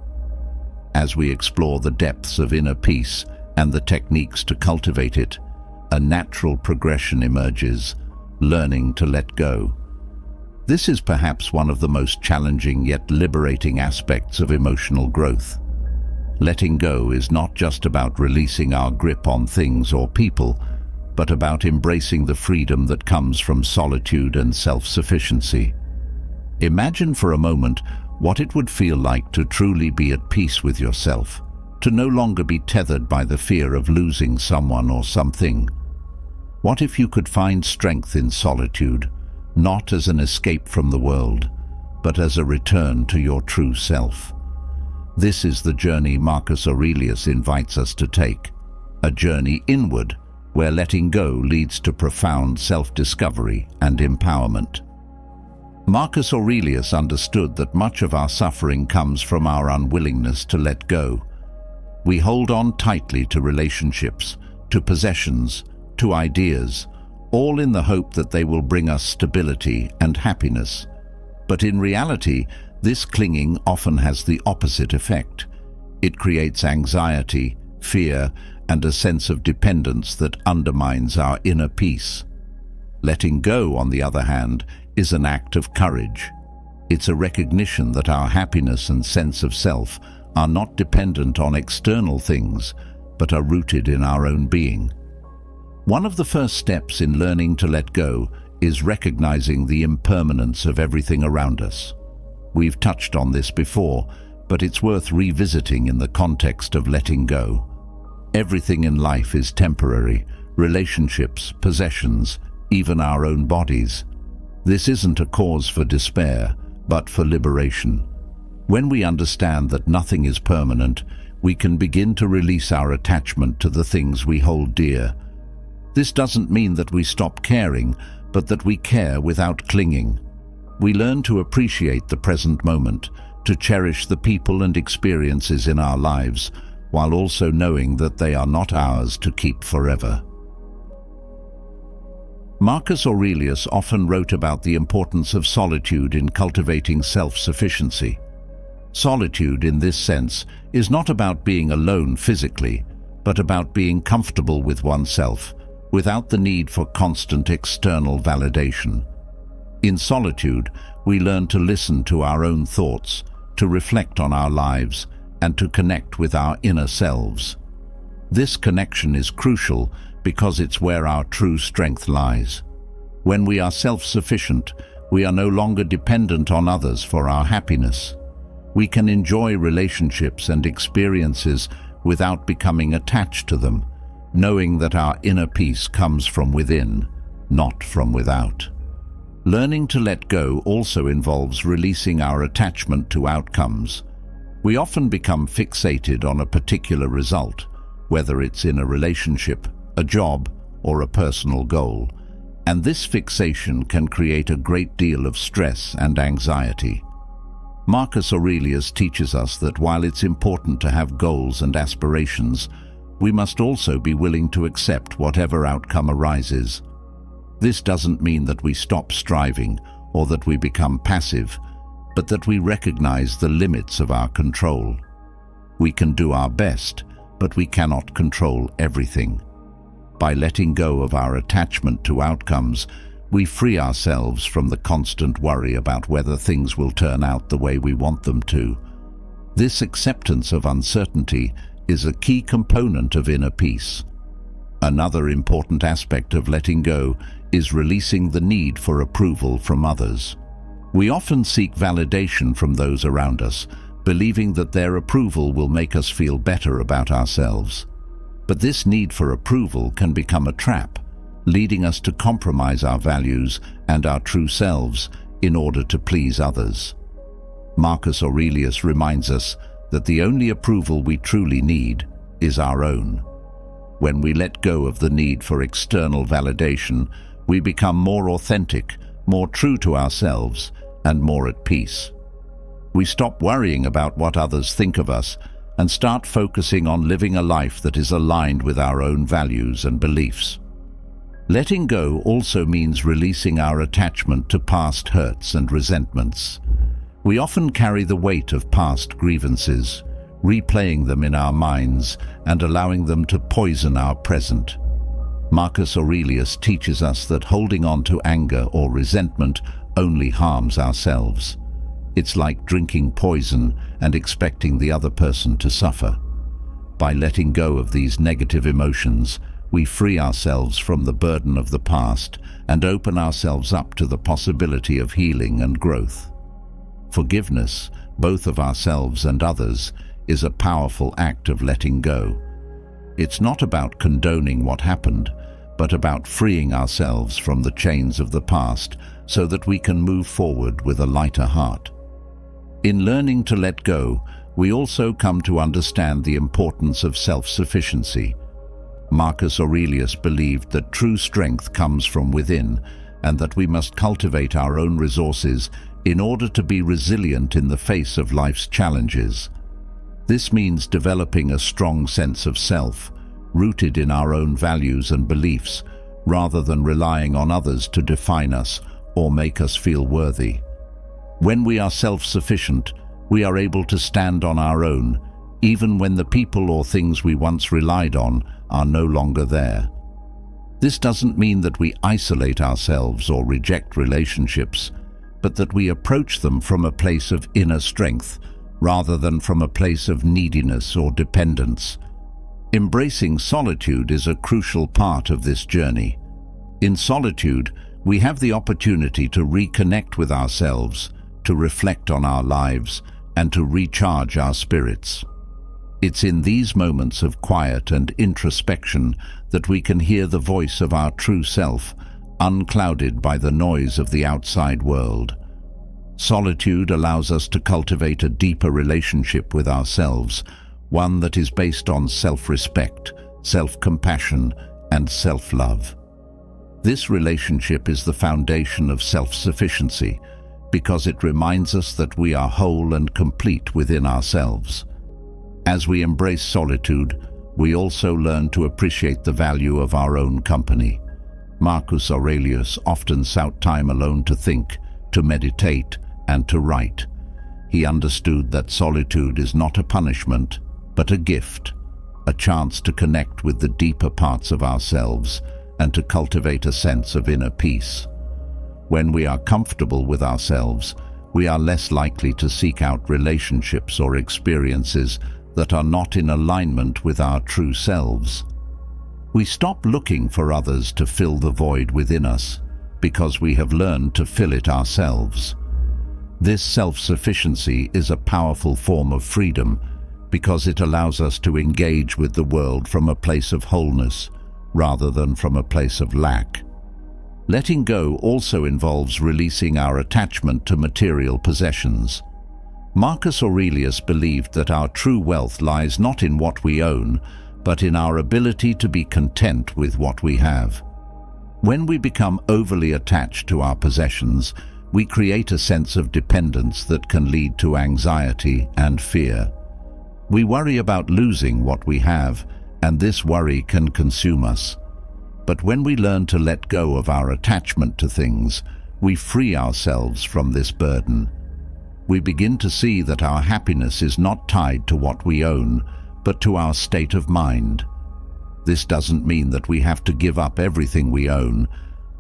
As we explore the depths of inner peace and the techniques to cultivate it, a natural progression emerges, learning to let go. This is perhaps one of the most challenging yet liberating aspects of emotional growth. Letting go is not just about releasing our grip on things or people, but about embracing the freedom that comes from solitude and self-sufficiency. Imagine for a moment what it would feel like to truly be at peace with yourself, to no longer be tethered by the fear of losing someone or something. What if you could find strength in solitude, not as an escape from the world, but as a return to your true self? This is the journey Marcus Aurelius invites us to take, a journey inward, where letting go leads to profound self-discovery and empowerment. Marcus Aurelius understood that much of our suffering comes from our unwillingness to let go. We hold on tightly to relationships, to possessions, to ideas, all in the hope that they will bring us stability and happiness. But in reality, this clinging often has the opposite effect. It creates anxiety, fear, and a sense of dependence that undermines our inner peace. Letting go, on the other hand, is an act of courage. It's a recognition that our happiness and sense of self are not dependent on external things, but are rooted in our own being. One of the first steps in learning to let go is recognizing the impermanence of everything around us. We've touched on this before, but it's worth revisiting in the context of letting go. Everything in life is temporary: relationships, possessions, even our own bodies. This isn't a cause for despair, but for liberation. When we understand that nothing is permanent, we can begin to release our attachment to the things we hold dear. This doesn't mean that we stop caring, but that we care without clinging. We learn to appreciate the present moment, to cherish the people and experiences in our lives, while also knowing that they are not ours to keep forever. Marcus Aurelius often wrote about the importance of solitude in cultivating self-sufficiency. Solitude, in this sense, is not about being alone physically, but about being comfortable with oneself, without the need for constant external validation. In solitude, we learn to listen to our own thoughts, to reflect on our lives, and to connect with our inner selves. This connection is crucial because it's where our true strength lies. When we are self-sufficient, we are no longer dependent on others for our happiness. We can enjoy relationships and experiences without becoming attached to them, knowing that our inner peace comes from within, not from without. Learning to let go also involves releasing our attachment to outcomes. We often become fixated on a particular result, whether it's in a relationship, a job, or a personal goal, and this fixation can create a great deal of stress and anxiety. Marcus Aurelius teaches us that while it's important to have goals and aspirations, we must also be willing to accept whatever outcome arises. This doesn't mean that we stop striving or that we become passive, but that we recognize the limits of our control. We can do our best, but we cannot control everything. By letting go of our attachment to outcomes, we free ourselves from the constant worry about whether things will turn out the way we want them to. This acceptance of uncertainty is a key component of inner peace. Another important aspect of letting go is releasing the need for approval from others. We often seek validation from those around us, believing that their approval will make us feel better about ourselves. But this need for approval can become a trap, leading us to compromise our values and our true selves in order to please others. Marcus Aurelius reminds us that the only approval we truly need is our own. When we let go of the need for external validation, we become more authentic, more true to ourselves, and more at peace. We stop worrying about what others think of us and start focusing on living a life that is aligned with our own values and beliefs. Letting go also means releasing our attachment to past hurts and resentments. We often carry the weight of past grievances, replaying them in our minds and allowing them to poison our present. Marcus Aurelius teaches us that holding on to anger or resentment only harms ourselves. It's like drinking poison and expecting the other person to suffer. By letting go of these negative emotions, we free ourselves from the burden of the past and open ourselves up to the possibility of healing and growth. Forgiveness, both of ourselves and others, is a powerful act of letting go. It's not about condoning what happened, but about freeing ourselves from the chains of the past so that we can move forward with a lighter heart. In learning to let go, we also come to understand the importance of self-sufficiency. Marcus Aurelius believed that true strength comes from within and that we must cultivate our own resources in order to be resilient in the face of life's challenges. This means developing a strong sense of self, rooted in our own values and beliefs, rather than relying on others to define us or make us feel worthy. When we are self-sufficient, we are able to stand on our own, even when the people or things we once relied on are no longer there. This doesn't mean that we isolate ourselves or reject relationships, but that we approach them from a place of inner strength, rather than from a place of neediness or dependence. Embracing solitude is a crucial part of this journey. In solitude, we have the opportunity to reconnect with ourselves, to reflect on our lives, and to recharge our spirits. It's in these moments of quiet and introspection that we can hear the voice of our true self, unclouded by the noise of the outside world. Solitude allows us to cultivate a deeper relationship with ourselves, one that is based on self-respect, self-compassion, and self-love. This relationship is the foundation of self-sufficiency, because it reminds us that we are whole and complete within ourselves. As we embrace solitude, we also learn to appreciate the value of our own company. Marcus Aurelius often sought time alone to think, to meditate, and to write. He understood that solitude is not a punishment, but a gift, a chance to connect with the deeper parts of ourselves and to cultivate a sense of inner peace. When we are comfortable with ourselves, we are less likely to seek out relationships or experiences that are not in alignment with our true selves. We stop looking for others to fill the void within us because we have learned to fill it ourselves. This self-sufficiency is a powerful form of freedom because it allows us to engage with the world from a place of wholeness rather than from a place of lack. Letting go also involves releasing our attachment to material possessions. Marcus Aurelius believed that our true wealth lies not in what we own, but in our ability to be content with what we have. When we become overly attached to our possessions, we create a sense of dependence that can lead to anxiety and fear. We worry about losing what we have, and this worry can consume us. But when we learn to let go of our attachment to things, we free ourselves from this burden. We begin to see that our happiness is not tied to what we own, but to our state of mind. This doesn't mean that we have to give up everything we own,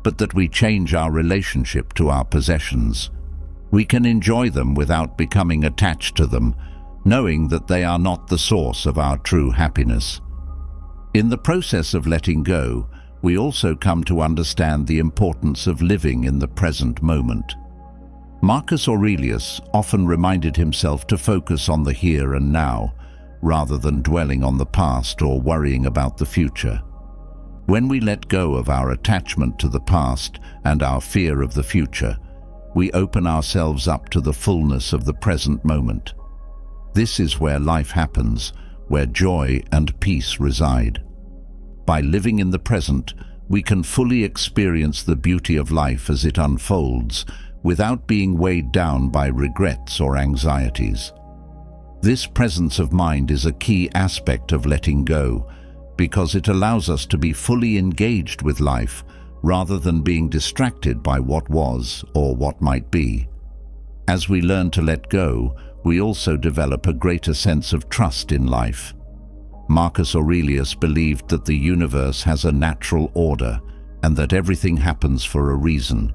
but that we change our relationship to our possessions. We can enjoy them without becoming attached to them, knowing that they are not the source of our true happiness. In the process of letting go, we also come to understand the importance of living in the present moment. Marcus Aurelius often reminded himself to focus on the here and now, rather than dwelling on the past or worrying about the future. When we let go of our attachment to the past and our fear of the future, we open ourselves up to the fullness of the present moment. This is where life happens, where joy and peace reside. By living in the present, we can fully experience the beauty of life as it unfolds, without being weighed down by regrets or anxieties. This presence of mind is a key aspect of letting go, because it allows us to be fully engaged with life, rather than being distracted by what was or what might be. As we learn to let go, we also develop a greater sense of trust in life. Marcus Aurelius believed that the universe has a natural order and that everything happens for a reason.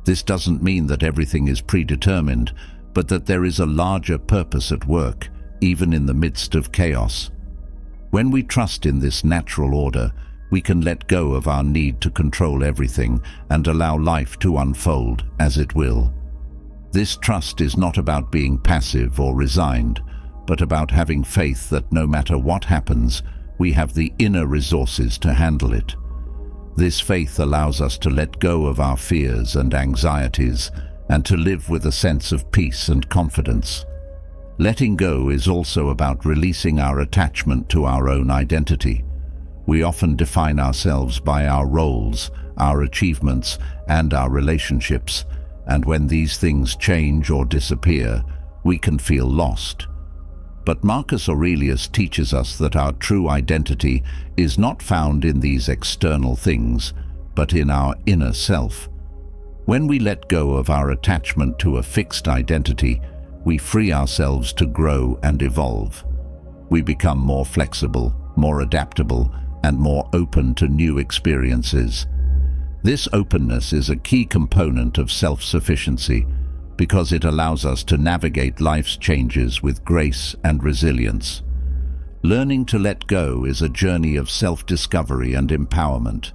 This doesn't mean that everything is predetermined, but that there is a larger purpose at work, even in the midst of chaos. When we trust in this natural order, we can let go of our need to control everything and allow life to unfold as it will. This trust is not about being passive or resigned, but about having faith that no matter what happens, we have the inner resources to handle it. This faith allows us to let go of our fears and anxieties and to live with a sense of peace and confidence. Letting go is also about releasing our attachment to our own identity. We often define ourselves by our roles, our achievements, and our relationships, and when these things change or disappear, we can feel lost. But Marcus Aurelius teaches us that our true identity is not found in these external things, but in our inner self. When we let go of our attachment to a fixed identity, we free ourselves to grow and evolve. We become more flexible, more adaptable, and more open to new experiences. This openness is a key component of self-sufficiency because it allows us to navigate life's changes with grace and resilience. Learning to let go is a journey of self-discovery and empowerment.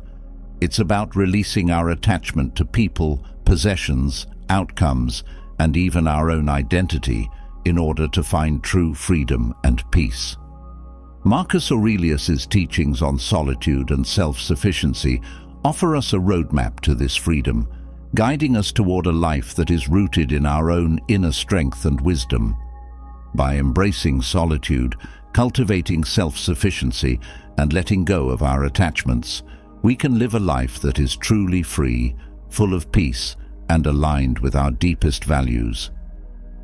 It's about releasing our attachment to people, possessions, outcomes, and even our own identity in order to find true freedom and peace. Marcus Aurelius's teachings on solitude and self-sufficiency offer us a roadmap to this freedom, guiding us toward a life that is rooted in our own inner strength and wisdom. By embracing solitude, cultivating self-sufficiency, and letting go of our attachments, we can live a life that is truly free, full of peace, and aligned with our deepest values.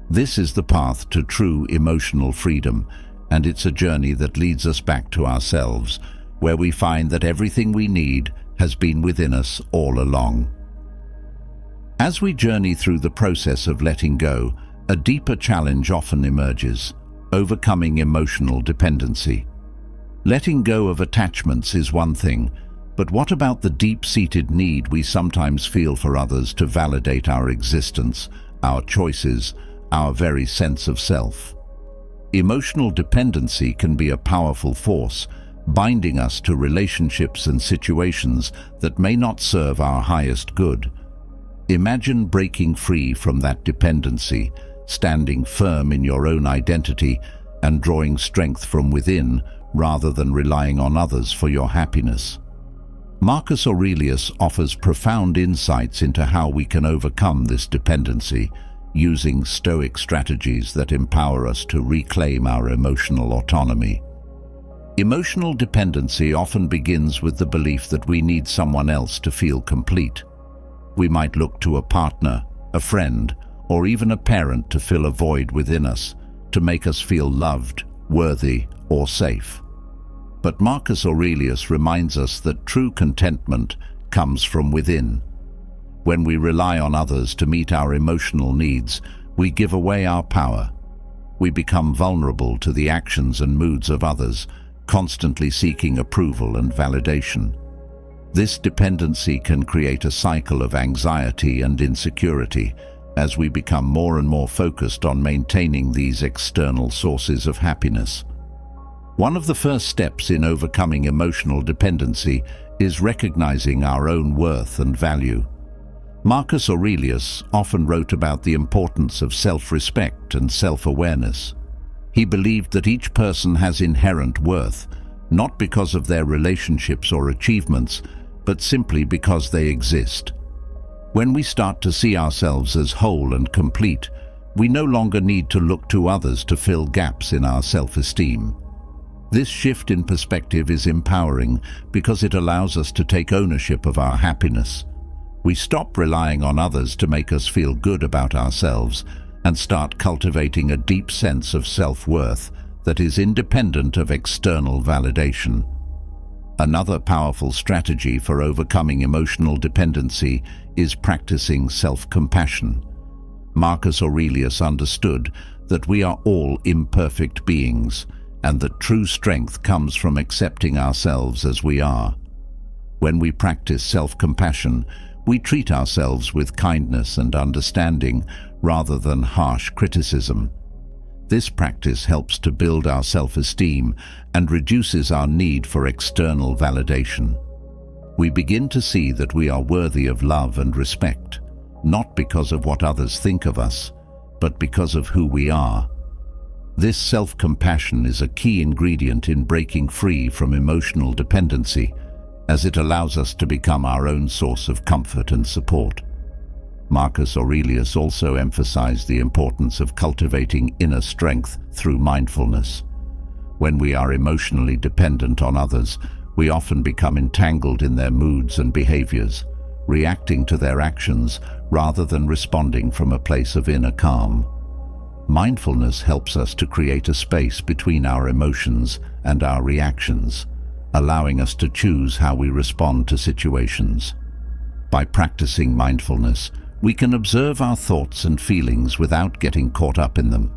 This is the path to true emotional freedom, and it's a journey that leads us back to ourselves, where we find that everything we need has been within us all along. As we journey through the process of letting go, a deeper challenge often emerges: overcoming emotional dependency. Letting go of attachments is one thing, but what about the deep-seated need we sometimes feel for others to validate our existence, our choices, our very sense of self? Emotional dependency can be a powerful force, binding us to relationships and situations that may not serve our highest good. Imagine breaking free from that dependency, standing firm in your own identity, and drawing strength from within rather than relying on others for your happiness. Marcus Aurelius offers profound insights into how we can overcome this dependency, using Stoic strategies that empower us to reclaim our emotional autonomy. Emotional dependency often begins with the belief that we need someone else to feel complete. We might look to a partner, a friend, or even a parent to fill a void within us, to make us feel loved, worthy, or safe. But Marcus Aurelius reminds us that true contentment comes from within. When we rely on others to meet our emotional needs, we give away our power. We become vulnerable to the actions and moods of others, constantly seeking approval and validation. This dependency can create a cycle of anxiety and insecurity as we become more and more focused on maintaining these external sources of happiness. One of the first steps in overcoming emotional dependency is recognizing our own worth and value. Marcus Aurelius often wrote about the importance of self-respect and self-awareness. He believed that each person has inherent worth, not because of their relationships or achievements, but simply because they exist. When we start to see ourselves as whole and complete, we no longer need to look to others to fill gaps in our self-esteem. This shift in perspective is empowering because it allows us to take ownership of our happiness. We stop relying on others to make us feel good about ourselves and start cultivating a deep sense of self-worth that is independent of external validation. Another powerful strategy for overcoming emotional dependency is practicing self-compassion. Marcus Aurelius understood that we are all imperfect beings, and that true strength comes from accepting ourselves as we are. When we practice self-compassion, we treat ourselves with kindness and understanding rather than harsh criticism. This practice helps to build our self-esteem and reduces our need for external validation. We begin to see that we are worthy of love and respect, not because of what others think of us, but because of who we are. This self-compassion is a key ingredient in breaking free from emotional dependency, as it allows us to become our own source of comfort and support. Marcus Aurelius also emphasized the importance of cultivating inner strength through mindfulness. When we are emotionally dependent on others, we often become entangled in their moods and behaviors, reacting to their actions rather than responding from a place of inner calm. Mindfulness helps us to create a space between our emotions and our reactions, allowing us to choose how we respond to situations. By practicing mindfulness, we can observe our thoughts and feelings without getting caught up in them.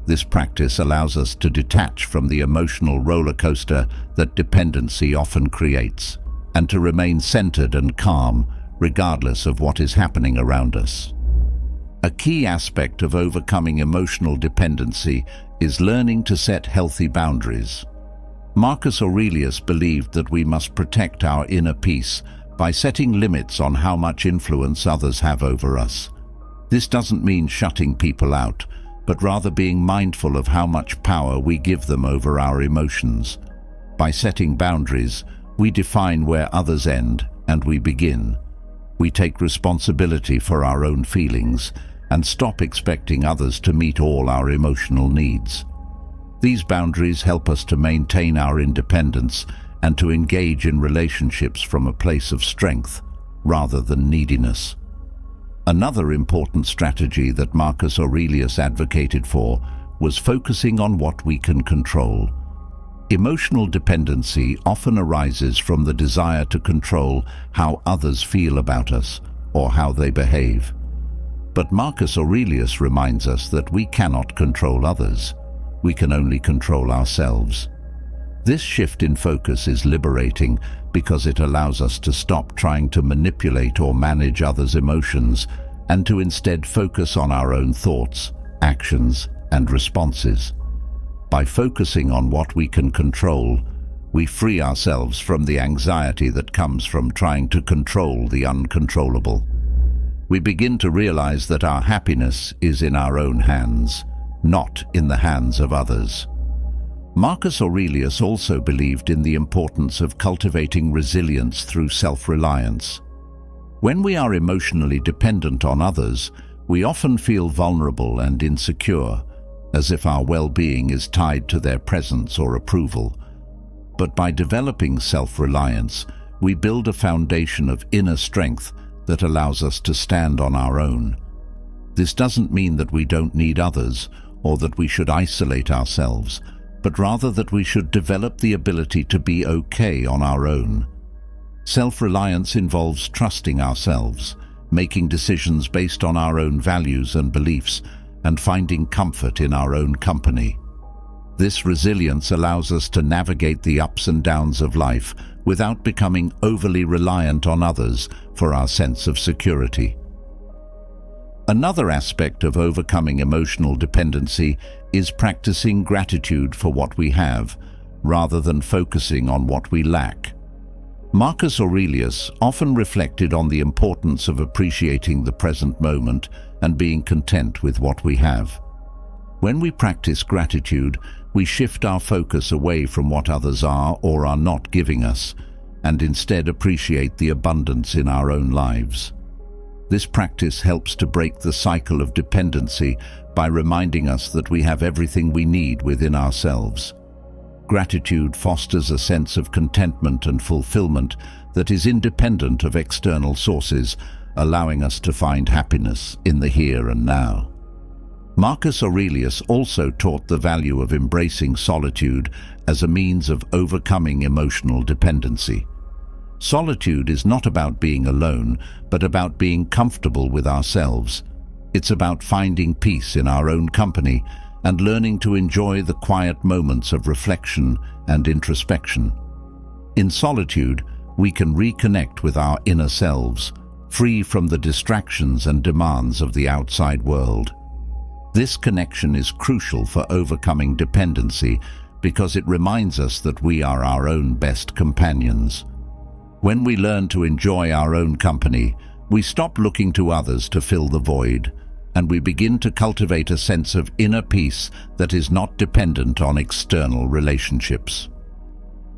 This practice allows us to detach from the emotional roller coaster that dependency often creates, and to remain centered and calm regardless of what is happening around us. A key aspect of overcoming emotional dependency is learning to set healthy boundaries. Marcus Aurelius believed that we must protect our inner peace by setting limits on how much influence others have over us. This doesn't mean shutting people out, but rather being mindful of how much power we give them over our emotions. By setting boundaries, we define where others end and we begin. We take responsibility for our own feelings and stop expecting others to meet all our emotional needs. These boundaries help us to maintain our independence and to engage in relationships from a place of strength rather than neediness. Another important strategy that Marcus Aurelius advocated for was focusing on what we can control. Emotional dependency often arises from the desire to control how others feel about us or how they behave. But Marcus Aurelius reminds us that we cannot control others. We can only control ourselves. This shift in focus is liberating because it allows us to stop trying to manipulate or manage others' emotions and to instead focus on our own thoughts, actions, and responses. By focusing on what we can control, we free ourselves from the anxiety that comes from trying to control the uncontrollable. We begin to realize that our happiness is in our own hands, not in the hands of others. Marcus Aurelius also believed in the importance of cultivating resilience through self-reliance. When we are emotionally dependent on others, we often feel vulnerable and insecure, as if our well-being is tied to their presence or approval. But by developing self-reliance, we build a foundation of inner strength that allows us to stand on our own. This doesn't mean that we don't need others or that we should isolate ourselves, but rather that we should develop the ability to be okay on our own. Self-reliance involves trusting ourselves, making decisions based on our own values and beliefs, and finding comfort in our own company. This resilience allows us to navigate the ups and downs of life without becoming overly reliant on others for our sense of security. Another aspect of overcoming emotional dependency is practicing gratitude for what we have, rather than focusing on what we lack. Marcus Aurelius often reflected on the importance of appreciating the present moment and being content with what we have. When we practice gratitude, we shift our focus away from what others are or are not giving us, and instead appreciate the abundance in our own lives. This practice helps to break the cycle of dependency by reminding us that we have everything we need within ourselves. Gratitude fosters a sense of contentment and fulfillment that is independent of external sources, allowing us to find happiness in the here and now. Marcus Aurelius also taught the value of embracing solitude as a means of overcoming emotional dependency. Solitude is not about being alone, but about being comfortable with ourselves. It's about finding peace in our own company and learning to enjoy the quiet moments of reflection and introspection. In solitude, we can reconnect with our inner selves, free from the distractions and demands of the outside world. This connection is crucial for overcoming dependency because it reminds us that we are our own best companions. When we learn to enjoy our own company, we stop looking to others to fill the void, and we begin to cultivate a sense of inner peace that is not dependent on external relationships.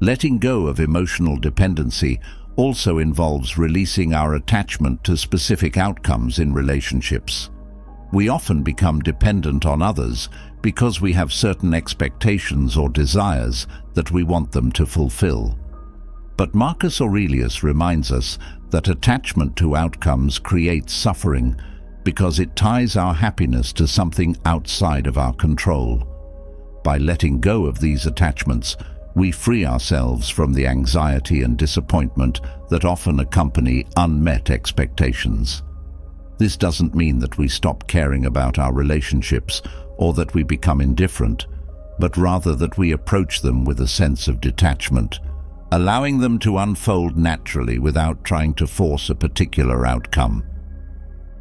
Letting go of emotional dependency also involves releasing our attachment to specific outcomes in relationships. We often become dependent on others because we have certain expectations or desires that we want them to fulfill. But Marcus Aurelius reminds us that attachment to outcomes creates suffering, because it ties our happiness to something outside of our control. By letting go of these attachments, we free ourselves from the anxiety and disappointment that often accompany unmet expectations. This doesn't mean that we stop caring about our relationships or that we become indifferent, but rather that we approach them with a sense of detachment, allowing them to unfold naturally without trying to force a particular outcome.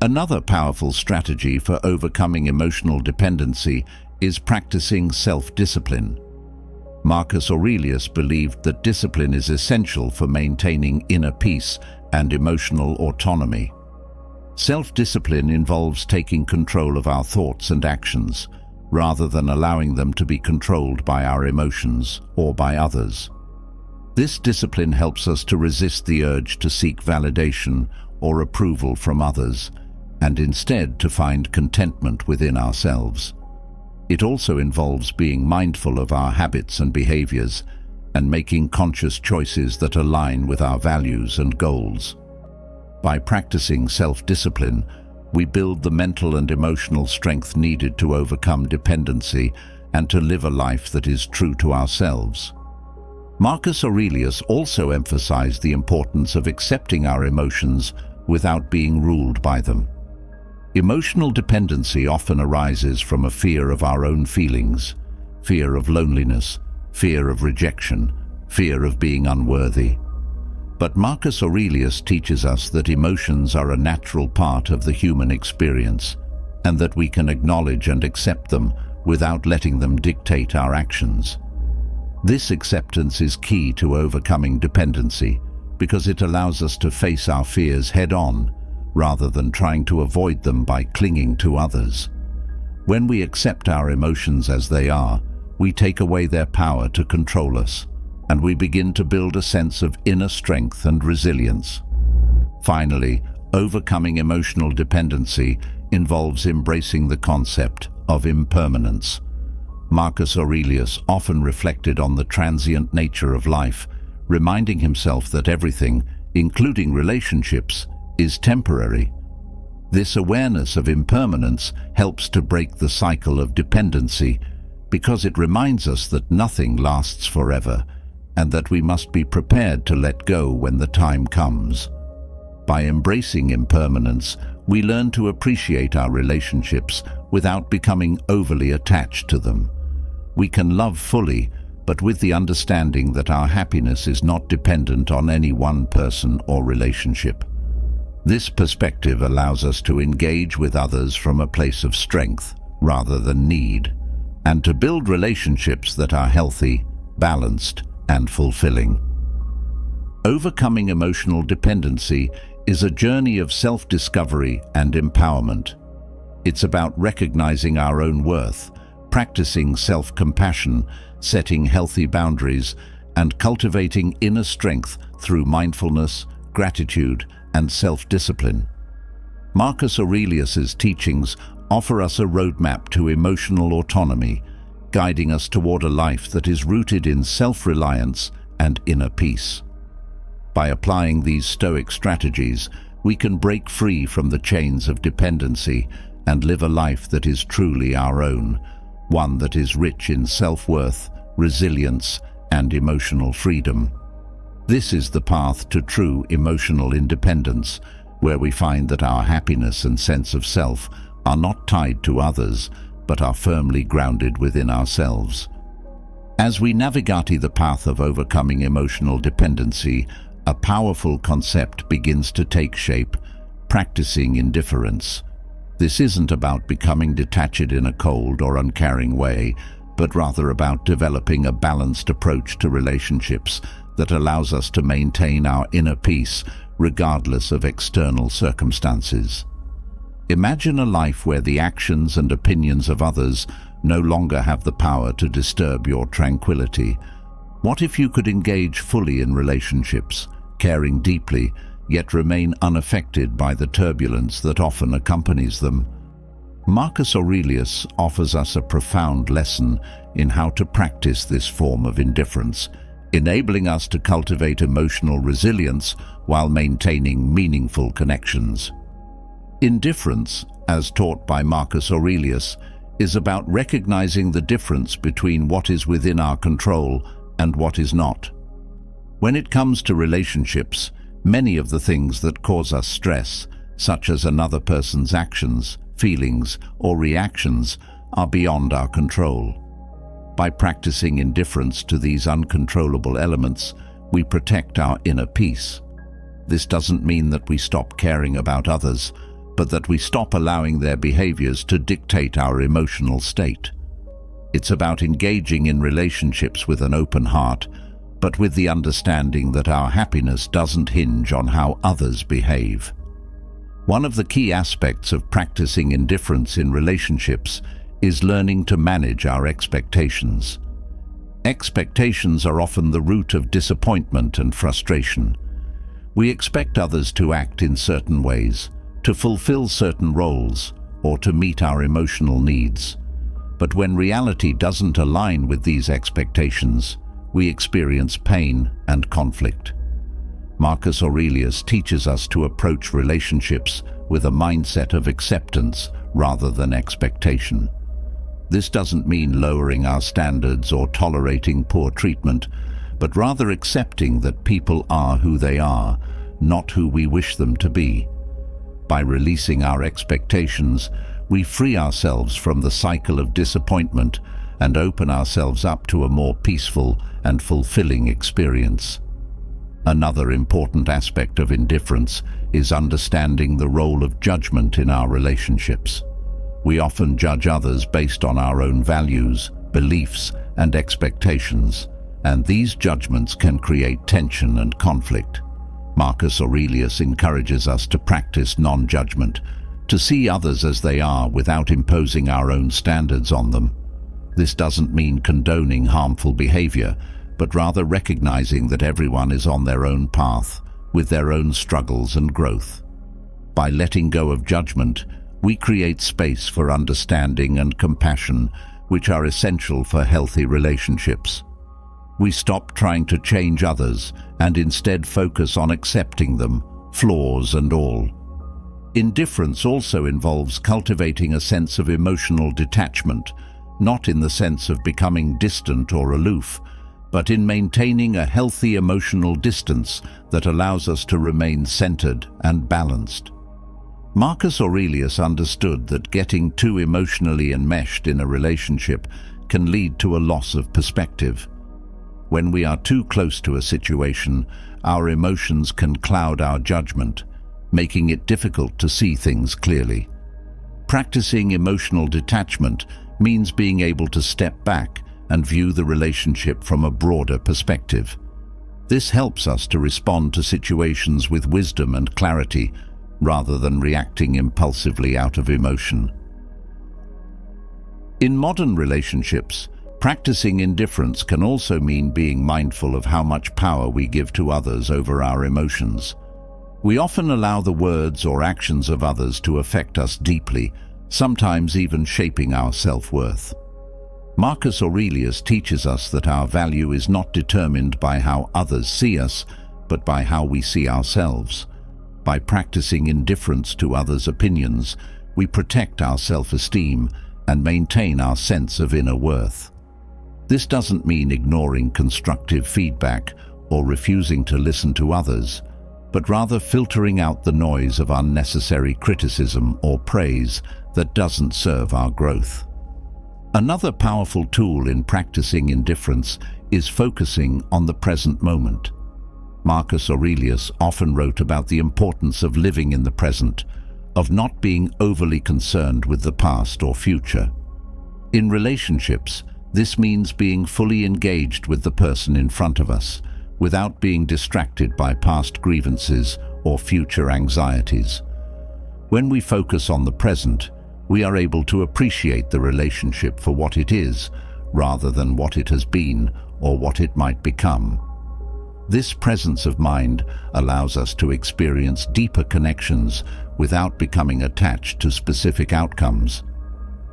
Another powerful strategy for overcoming emotional dependency is practicing self-discipline. Marcus Aurelius believed that discipline is essential for maintaining inner peace and emotional autonomy. Self-discipline involves taking control of our thoughts and actions, rather than allowing them to be controlled by our emotions or by others. This discipline helps us to resist the urge to seek validation or approval from others, and instead to find contentment within ourselves. It also involves being mindful of our habits and behaviors and making conscious choices that align with our values and goals. By practicing self-discipline, we build the mental and emotional strength needed to overcome dependency and to live a life that is true to ourselves. Marcus Aurelius also emphasized the importance of accepting our emotions without being ruled by them. Emotional dependency often arises from a fear of our own feelings, fear of loneliness, fear of rejection, fear of being unworthy. But Marcus Aurelius teaches us that emotions are a natural part of the human experience, and that we can acknowledge and accept them without letting them dictate our actions. This acceptance is key to overcoming dependency because it allows us to face our fears head-on, rather than trying to avoid them by clinging to others. When we accept our emotions as they are, we take away their power to control us, and we begin to build a sense of inner strength and resilience. Finally, overcoming emotional dependency involves embracing the concept of impermanence. Marcus Aurelius often reflected on the transient nature of life, reminding himself that everything, including relationships, is temporary. This awareness of impermanence helps to break the cycle of dependency because it reminds us that nothing lasts forever and that we must be prepared to let go when the time comes. By embracing impermanence, we learn to appreciate our relationships without becoming overly attached to them. We can love fully, but with the understanding that our happiness is not dependent on any one person or relationship. This perspective allows us to engage with others from a place of strength rather than need, and to build relationships that are healthy, balanced, and fulfilling. Overcoming emotional dependency is a journey of self-discovery and empowerment. It's about recognizing our own worth, practicing self-compassion, setting healthy boundaries, and cultivating inner strength through mindfulness, gratitude, and self-discipline. Marcus Aurelius's teachings offer us a roadmap to emotional autonomy, guiding us toward a life that is rooted in self-reliance and inner peace. By applying these Stoic strategies, we can break free from the chains of dependency and live a life that is truly our own, one that is rich in self-worth, resilience, and emotional freedom. This is the path to true emotional independence, where we find that our happiness and sense of self are not tied to others, but are firmly grounded within ourselves. As we navigate the path of overcoming emotional dependency, a powerful concept begins to take shape: practicing indifference. This isn't about becoming detached in a cold or uncaring way, but rather about developing a balanced approach to relationships that allows us to maintain our inner peace regardless of external circumstances. Imagine a life where the actions and opinions of others no longer have the power to disturb your tranquility. What if you could engage fully in relationships, caring deeply, yet remain unaffected by the turbulence that often accompanies them? Marcus Aurelius offers us a profound lesson in how to practice this form of indifference, enabling us to cultivate emotional resilience while maintaining meaningful connections. Indifference, as taught by Marcus Aurelius, is about recognizing the difference between what is within our control and what is not. When it comes to relationships, many of the things that cause us stress, such as another person's actions, feelings, or reactions, are beyond our control. By practicing indifference to these uncontrollable elements, we protect our inner peace. This doesn't mean that we stop caring about others, but that we stop allowing their behaviors to dictate our emotional state. It's about engaging in relationships with an open heart, but with the understanding that our happiness doesn't hinge on how others behave. One of the key aspects of practicing indifference in relationships is learning to manage our expectations. Expectations are often the root of disappointment and frustration. We expect others to act in certain ways, to fulfill certain roles, or to meet our emotional needs. But when reality doesn't align with these expectations, we experience pain and conflict. Marcus Aurelius teaches us to approach relationships with a mindset of acceptance rather than expectation. This doesn't mean lowering our standards or tolerating poor treatment, but rather accepting that people are who they are, not who we wish them to be. By releasing our expectations, we free ourselves from the cycle of disappointment and open ourselves up to a more peaceful and fulfilling experience. Another important aspect of indifference is understanding the role of judgment in our relationships. We often judge others based on our own values, beliefs, and expectations, and these judgments can create tension and conflict. Marcus Aurelius encourages us to practice non-judgment, to see others as they are without imposing our own standards on them. This doesn't mean condoning harmful behavior, but rather recognizing that everyone is on their own path, with their own struggles and growth. By letting go of judgment, we create space for understanding and compassion, which are essential for healthy relationships. We stop trying to change others and instead focus on accepting them, flaws and all. Indifference also involves cultivating a sense of emotional detachment, not in the sense of becoming distant or aloof, but in maintaining a healthy emotional distance that allows us to remain centered and balanced. Marcus Aurelius understood that getting too emotionally enmeshed in a relationship can lead to a loss of perspective. When we are too close to a situation, our emotions can cloud our judgment, making it difficult to see things clearly. Practicing emotional detachment means being able to step back and view the relationship from a broader perspective. This helps us to respond to situations with wisdom and clarity, rather than reacting impulsively out of emotion. In modern relationships, practicing indifference can also mean being mindful of how much power we give to others over our emotions. We often allow the words or actions of others to affect us deeply, sometimes even shaping our self-worth. Marcus Aurelius teaches us that our value is not determined by how others see us, but by how we see ourselves. By practicing indifference to others' opinions, we protect our self-esteem and maintain our sense of inner worth. This doesn't mean ignoring constructive feedback or refusing to listen to others, but rather filtering out the noise of unnecessary criticism or praise that doesn't serve our growth. Another powerful tool in practicing indifference is focusing on the present moment. Marcus Aurelius often wrote about the importance of living in the present, of not being overly concerned with the past or future. In relationships, this means being fully engaged with the person in front of us, without being distracted by past grievances or future anxieties. When we focus on the present, we are able to appreciate the relationship for what it is, rather than what it has been or what it might become. This presence of mind allows us to experience deeper connections without becoming attached to specific outcomes.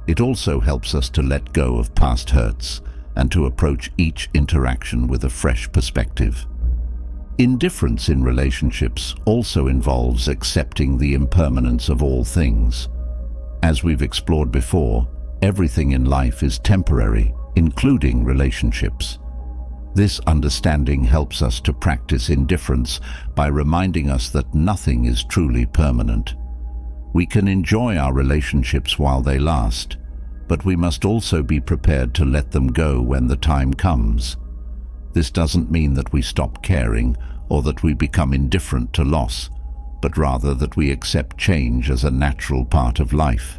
It also helps us to let go of past hurts and to approach each interaction with a fresh perspective. Indifference in relationships also involves accepting the impermanence of all things. As we've explored before, everything in life is temporary, including relationships. This understanding helps us to practice indifference by reminding us that nothing is truly permanent. We can enjoy our relationships while they last, but we must also be prepared to let them go when the time comes. This doesn't mean that we stop caring or that we become indifferent to loss, but rather that we accept change as a natural part of life.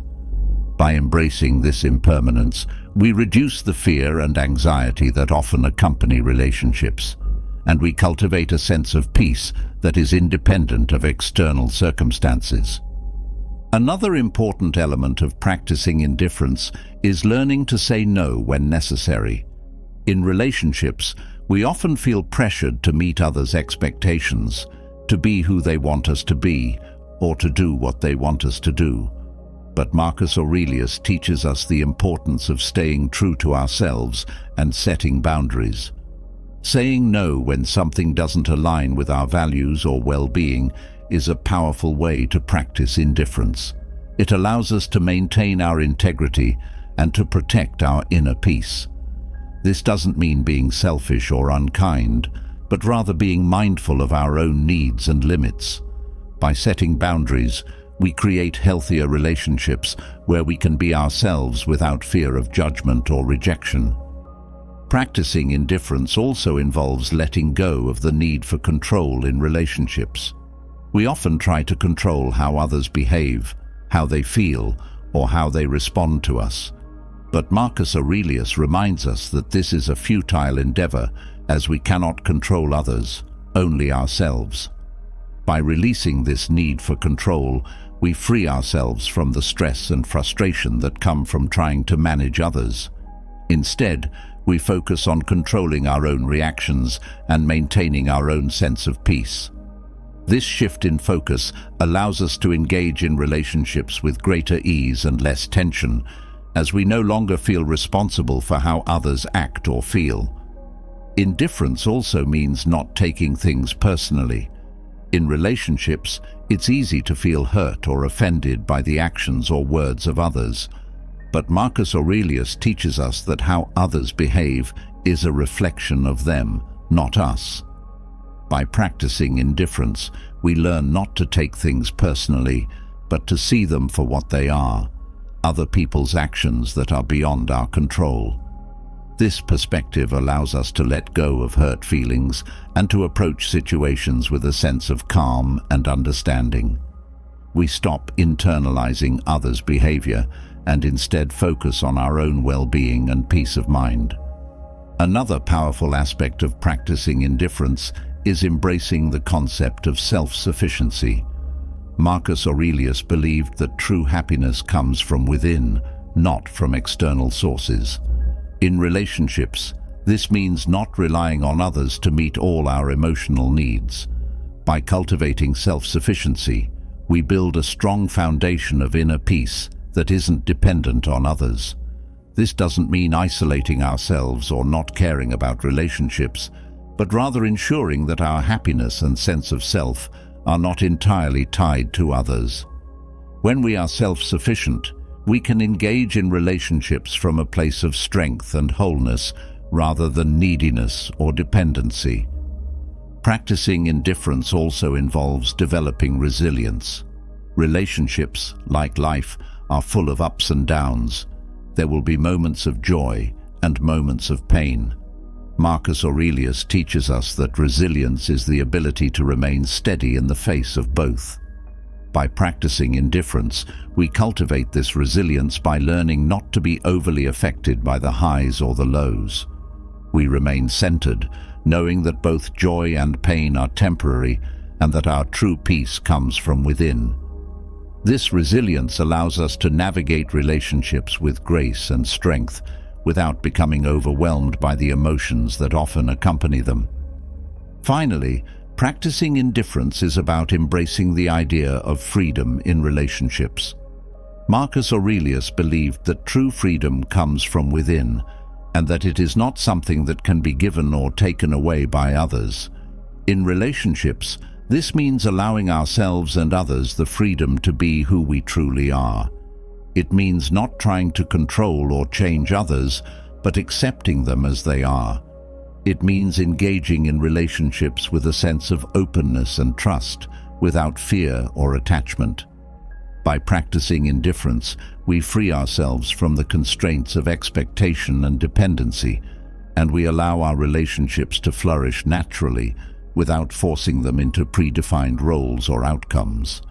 By embracing this impermanence, we reduce the fear and anxiety that often accompany relationships, and we cultivate a sense of peace that is independent of external circumstances. Another important element of practicing indifference is learning to say no when necessary. In relationships, we often feel pressured to meet others' expectations, to be who they want us to be, or to do what they want us to do. But Marcus Aurelius teaches us the importance of staying true to ourselves and setting boundaries. Saying no when something doesn't align with our values or well-being is a powerful way to practice indifference. It allows us to maintain our integrity and to protect our inner peace. This doesn't mean being selfish or unkind, but rather being mindful of our own needs and limits. By setting boundaries, we create healthier relationships where we can be ourselves without fear of judgment or rejection. Practicing indifference also involves letting go of the need for control in relationships. We often try to control how others behave, how they feel, or how they respond to us. But Marcus Aurelius reminds us that this is a futile endeavor, as we cannot control others, only ourselves. By releasing this need for control, we free ourselves from the stress and frustration that come from trying to manage others. Instead, we focus on controlling our own reactions and maintaining our own sense of peace. This shift in focus allows us to engage in relationships with greater ease and less tension, as we no longer feel responsible for how others act or feel. Indifference also means not taking things personally. In relationships, it's easy to feel hurt or offended by the actions or words of others. But Marcus Aurelius teaches us that how others behave is a reflection of them, not us. By practicing indifference, we learn not to take things personally, but to see them for what they are, other people's actions that are beyond our control. This perspective allows us to let go of hurt feelings and to approach situations with a sense of calm and understanding. We stop internalizing others' behavior and instead focus on our own well-being and peace of mind. Another powerful aspect of practicing indifference is embracing the concept of self-sufficiency. Marcus Aurelius believed that true happiness comes from within, not from external sources. In relationships, this means not relying on others to meet all our emotional needs. By cultivating self-sufficiency, we build a strong foundation of inner peace that isn't dependent on others. This doesn't mean isolating ourselves or not caring about relationships, but rather ensuring that our happiness and sense of self are not entirely tied to others. When we are self-sufficient, we can engage in relationships from a place of strength and wholeness rather than neediness or dependency. Practicing indifference also involves developing resilience. Relationships, like life, are full of ups and downs. There will be moments of joy and moments of pain. Marcus Aurelius teaches us that resilience is the ability to remain steady in the face of both. By practicing indifference, we cultivate this resilience by learning not to be overly affected by the highs or the lows. We remain centered, knowing that both joy and pain are temporary and that our true peace comes from within. This resilience allows us to navigate relationships with grace and strength without becoming overwhelmed by the emotions that often accompany them. Finally, practicing indifference is about embracing the idea of freedom in relationships. Marcus Aurelius believed that true freedom comes from within, and that it is not something that can be given or taken away by others. In relationships, this means allowing ourselves and others the freedom to be who we truly are. It means not trying to control or change others, but accepting them as they are. It means engaging in relationships with a sense of openness and trust, without fear or attachment. By practicing indifference, we free ourselves from the constraints of expectation and dependency, and we allow our relationships to flourish naturally without forcing them into predefined roles or outcomes.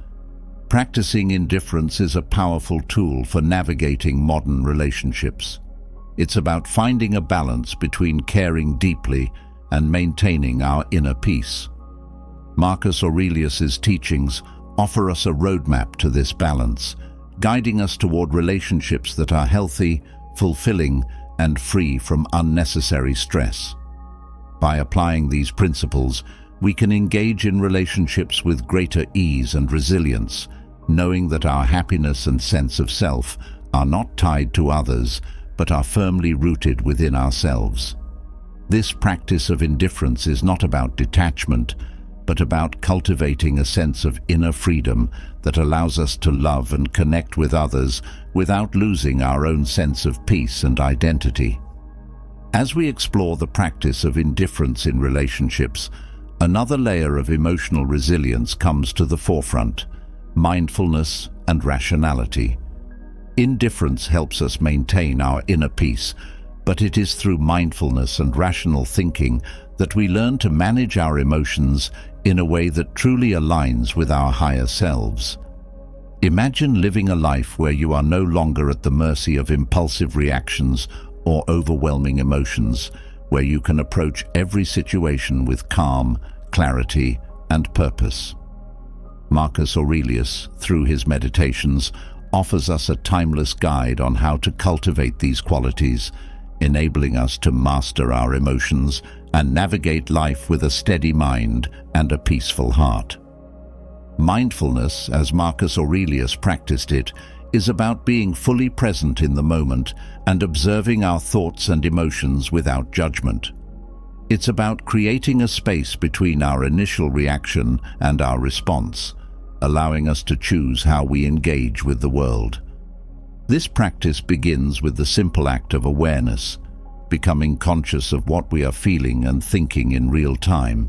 Practicing indifference is a powerful tool for navigating modern relationships. It's about finding a balance between caring deeply and maintaining our inner peace. Marcus Aurelius's teachings offer us a roadmap to this balance, guiding us toward relationships that are healthy, fulfilling, and free from unnecessary stress. By applying these principles, we can engage in relationships with greater ease and resilience, knowing that our happiness and sense of self are not tied to others, but are firmly rooted within ourselves. This practice of indifference is not about detachment, but about cultivating a sense of inner freedom that allows us to love and connect with others without losing our own sense of peace and identity. As we explore the practice of indifference in relationships, another layer of emotional resilience comes to the forefront: mindfulness and rationality. Indifference helps us maintain our inner peace, but it is through mindfulness and rational thinking that we learn to manage our emotions in a way that truly aligns with our higher selves. Imagine living a life where you are no longer at the mercy of impulsive reactions or overwhelming emotions, where you can approach every situation with calm, clarity, and purpose. Marcus Aurelius, through his meditations, offers us a timeless guide on how to cultivate these qualities, enabling us to master our emotions and navigate life with a steady mind and a peaceful heart. Mindfulness, as Marcus Aurelius practiced it, is about being fully present in the moment and observing our thoughts and emotions without judgment. It's about creating a space between our initial reaction and our response, allowing us to choose how we engage with the world. This practice begins with the simple act of awareness, becoming conscious of what we are feeling and thinking in real time.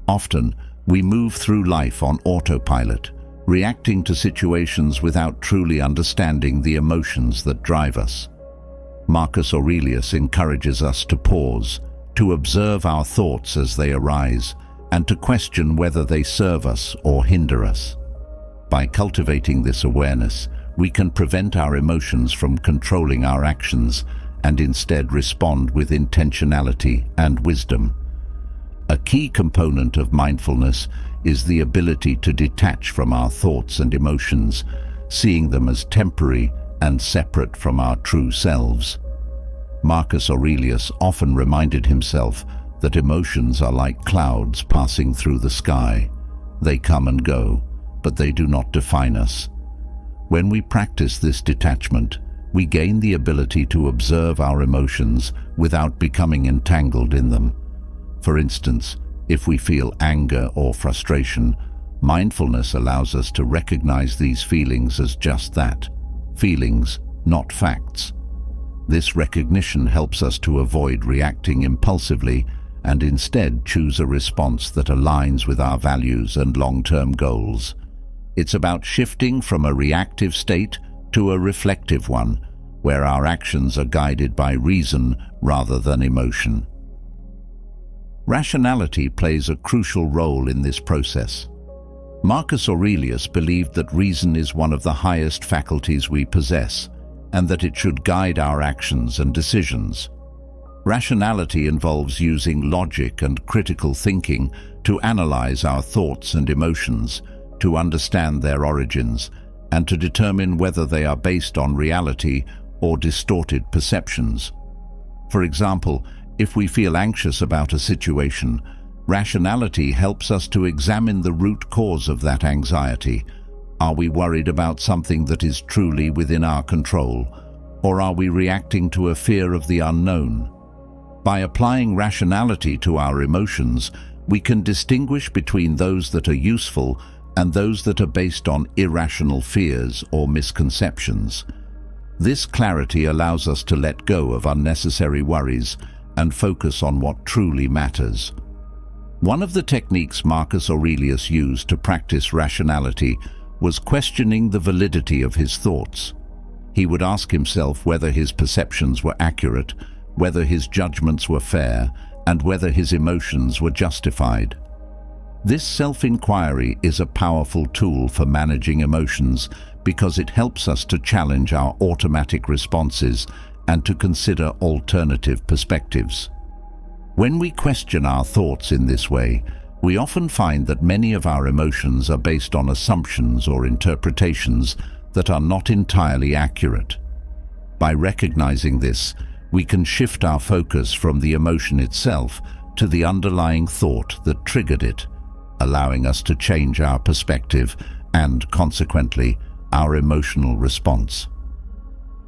Often, we move through life on autopilot, reacting to situations without truly understanding the emotions that drive us. Marcus Aurelius encourages us to pause, to observe our thoughts as they arise, and to question whether they serve us or hinder us. By cultivating this awareness, we can prevent our emotions from controlling our actions and instead respond with intentionality and wisdom. A key component of mindfulness is the ability to detach from our thoughts and emotions, seeing them as temporary and separate from our true selves. Marcus Aurelius often reminded himself that emotions are like clouds passing through the sky. They come and go, but they do not define us. When we practice this detachment, we gain the ability to observe our emotions without becoming entangled in them. For instance, if we feel anger or frustration, mindfulness allows us to recognize these feelings as just that, feelings, not facts. This recognition helps us to avoid reacting impulsively and instead choose a response that aligns with our values and long-term goals. It's about shifting from a reactive state to a reflective one, where our actions are guided by reason rather than emotion. Rationality plays a crucial role in this process. Marcus Aurelius believed that reason is one of the highest faculties we possess, and that it should guide our actions and decisions. Rationality involves using logic and critical thinking to analyze our thoughts and emotions, to understand their origins, and to determine whether they are based on reality or distorted perceptions. For example, if we feel anxious about a situation, rationality helps us to examine the root cause of that anxiety. Are we worried about something that is truly within our control, or are we reacting to a fear of the unknown? By applying rationality to our emotions, we can distinguish between those that are useful and those that are based on irrational fears or misconceptions. This clarity allows us to let go of unnecessary worries and focus on what truly matters. One of the techniques Marcus Aurelius used to practice rationality was questioning the validity of his thoughts. He would ask himself whether his perceptions were accurate, whether his judgments were fair, and whether his emotions were justified. This self-inquiry is a powerful tool for managing emotions because it helps us to challenge our automatic responses and to consider alternative perspectives. When we question our thoughts in this way, we often find that many of our emotions are based on assumptions or interpretations that are not entirely accurate. By recognizing this, we can shift our focus from the emotion itself to the underlying thought that triggered it, allowing us to change our perspective and, consequently, our emotional response.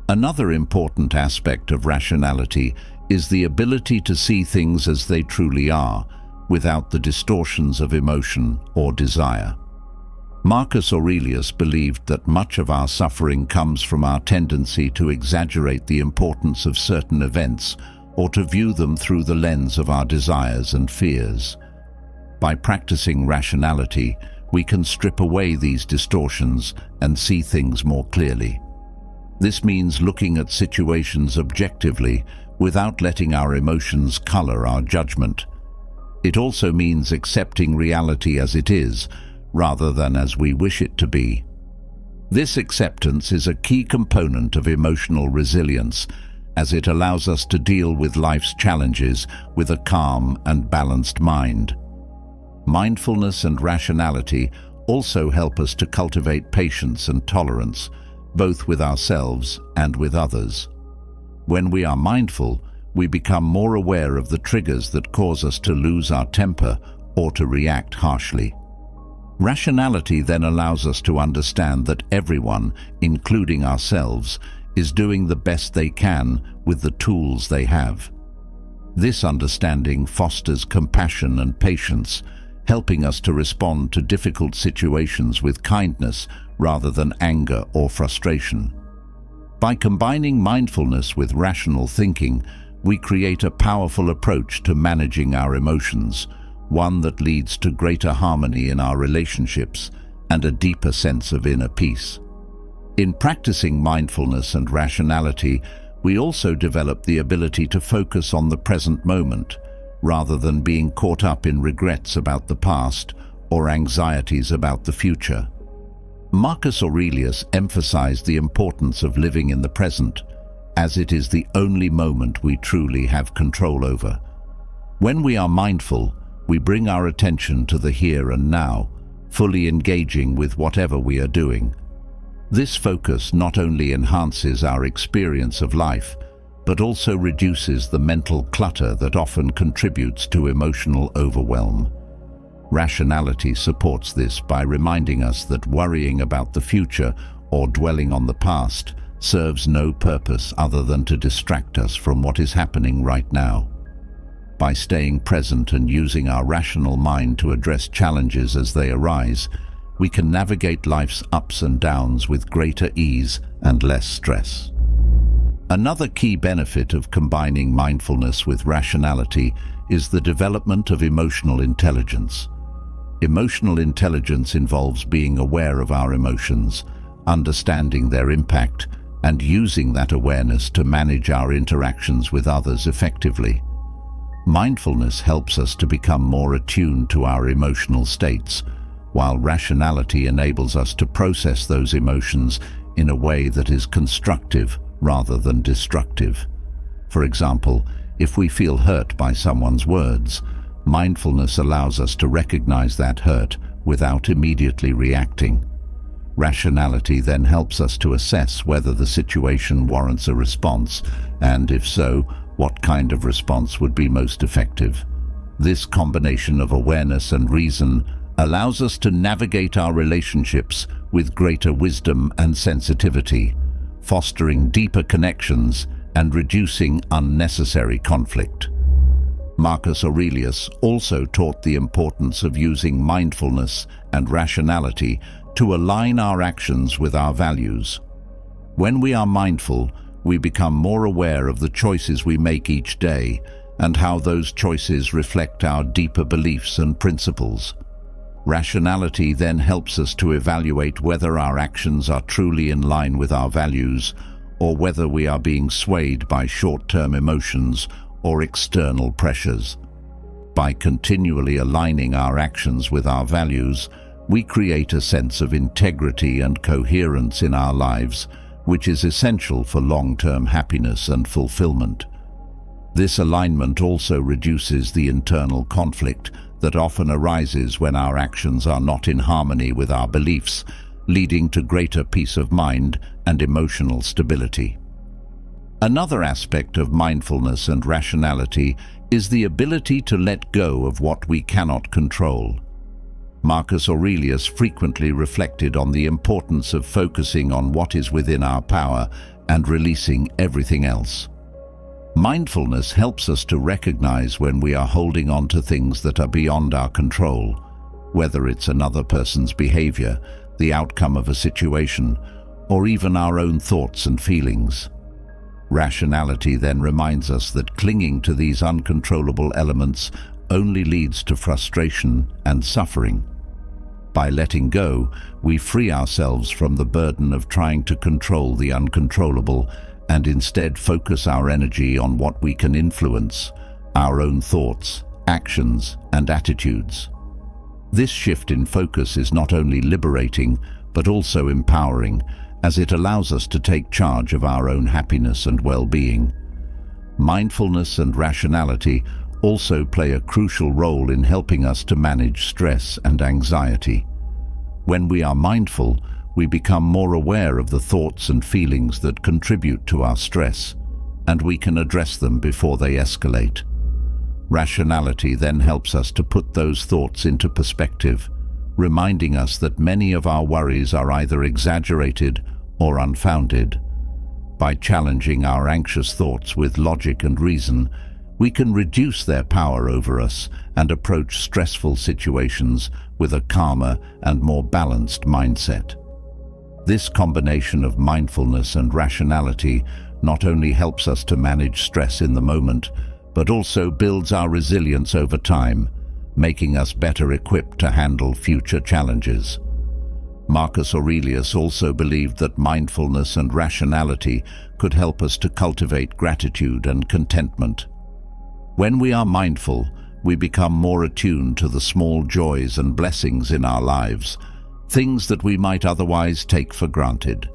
Another important aspect of rationality is the ability to see things as they truly are, without the distortions of emotion or desire. Marcus Aurelius believed that much of our suffering comes from our tendency to exaggerate the importance of certain events or to view them through the lens of our desires and fears. By practicing rationality, we can strip away these distortions and see things more clearly. This means looking at situations objectively without letting our emotions color our judgment. It also means accepting reality as it is, rather than as we wish it to be. This acceptance is a key component of emotional resilience, as it allows us to deal with life's challenges with a calm and balanced mind. Mindfulness and rationality also help us to cultivate patience and tolerance, both with ourselves and with others. When we are mindful, we become more aware of the triggers that cause us to lose our temper or to react harshly. Rationality then allows us to understand that everyone, including ourselves, is doing the best they can with the tools they have. This understanding fosters compassion and patience, helping us to respond to difficult situations with kindness rather than anger or frustration. By combining mindfulness with rational thinking, we create a powerful approach to managing our emotions, one that leads to greater harmony in our relationships and a deeper sense of inner peace. In practicing mindfulness and rationality, we also develop the ability to focus on the present moment, rather than being caught up in regrets about the past or anxieties about the future. Marcus Aurelius emphasized the importance of living in the present, as it is the only moment we truly have control over. When we are mindful, we bring our attention to the here and now, fully engaging with whatever we are doing. This focus not only enhances our experience of life, but also reduces the mental clutter that often contributes to emotional overwhelm. Rationality supports this by reminding us that worrying about the future or dwelling on the past serves no purpose other than to distract us from what is happening right now. By staying present and using our rational mind to address challenges as they arise, we can navigate life's ups and downs with greater ease and less stress. Another key benefit of combining mindfulness with rationality is the development of emotional intelligence. Emotional intelligence involves being aware of our emotions, understanding their impact, and using that awareness to manage our interactions with others effectively. Mindfulness helps us to become more attuned to our emotional states, while rationality enables us to process those emotions in a way that is constructive rather than destructive. For example, if we feel hurt by someone's words, mindfulness allows us to recognize that hurt without immediately reacting. Rationality then helps us to assess whether the situation warrants a response, and if so, what kind of response would be most effective. This combination of awareness and reason allows us to navigate our relationships with greater wisdom and sensitivity, fostering deeper connections and reducing unnecessary conflict. Marcus Aurelius also taught the importance of using mindfulness and rationality to align our actions with our values. When we are mindful, we become more aware of the choices we make each day and how those choices reflect our deeper beliefs and principles. Rationality then helps us to evaluate whether our actions are truly in line with our values or whether we are being swayed by short-term emotions or external pressures. By continually aligning our actions with our values, we create a sense of integrity and coherence in our lives, which is essential for long-term happiness and fulfillment. This alignment also reduces the internal conflict that often arises when our actions are not in harmony with our beliefs, leading to greater peace of mind and emotional stability. Another aspect of mindfulness and rationality is the ability to let go of what we cannot control. Marcus Aurelius frequently reflected on the importance of focusing on what is within our power and releasing everything else. Mindfulness helps us to recognize when we are holding on to things that are beyond our control, whether it's another person's behavior, the outcome of a situation, or even our own thoughts and feelings. Rationality then reminds us that clinging to these uncontrollable elements only leads to frustration and suffering. By letting go, we free ourselves from the burden of trying to control the uncontrollable and instead focus our energy on what we can influence, our own thoughts, actions, and attitudes. This shift in focus is not only liberating, but also empowering, as it allows us to take charge of our own happiness and well-being. Mindfulness and rationality also play a crucial role in helping us to manage stress and anxiety. When we are mindful, we become more aware of the thoughts and feelings that contribute to our stress, and we can address them before they escalate. Rationality then helps us to put those thoughts into perspective, reminding us that many of our worries are either exaggerated or unfounded. By challenging our anxious thoughts with logic and reason, we can reduce their power over us and approach stressful situations with a calmer and more balanced mindset. This combination of mindfulness and rationality not only helps us to manage stress in the moment, but also builds our resilience over time, making us better equipped to handle future challenges. Marcus Aurelius also believed that mindfulness and rationality could help us to cultivate gratitude and contentment. When we are mindful, we become more attuned to the small joys and blessings in our lives, things that we might otherwise take for granted.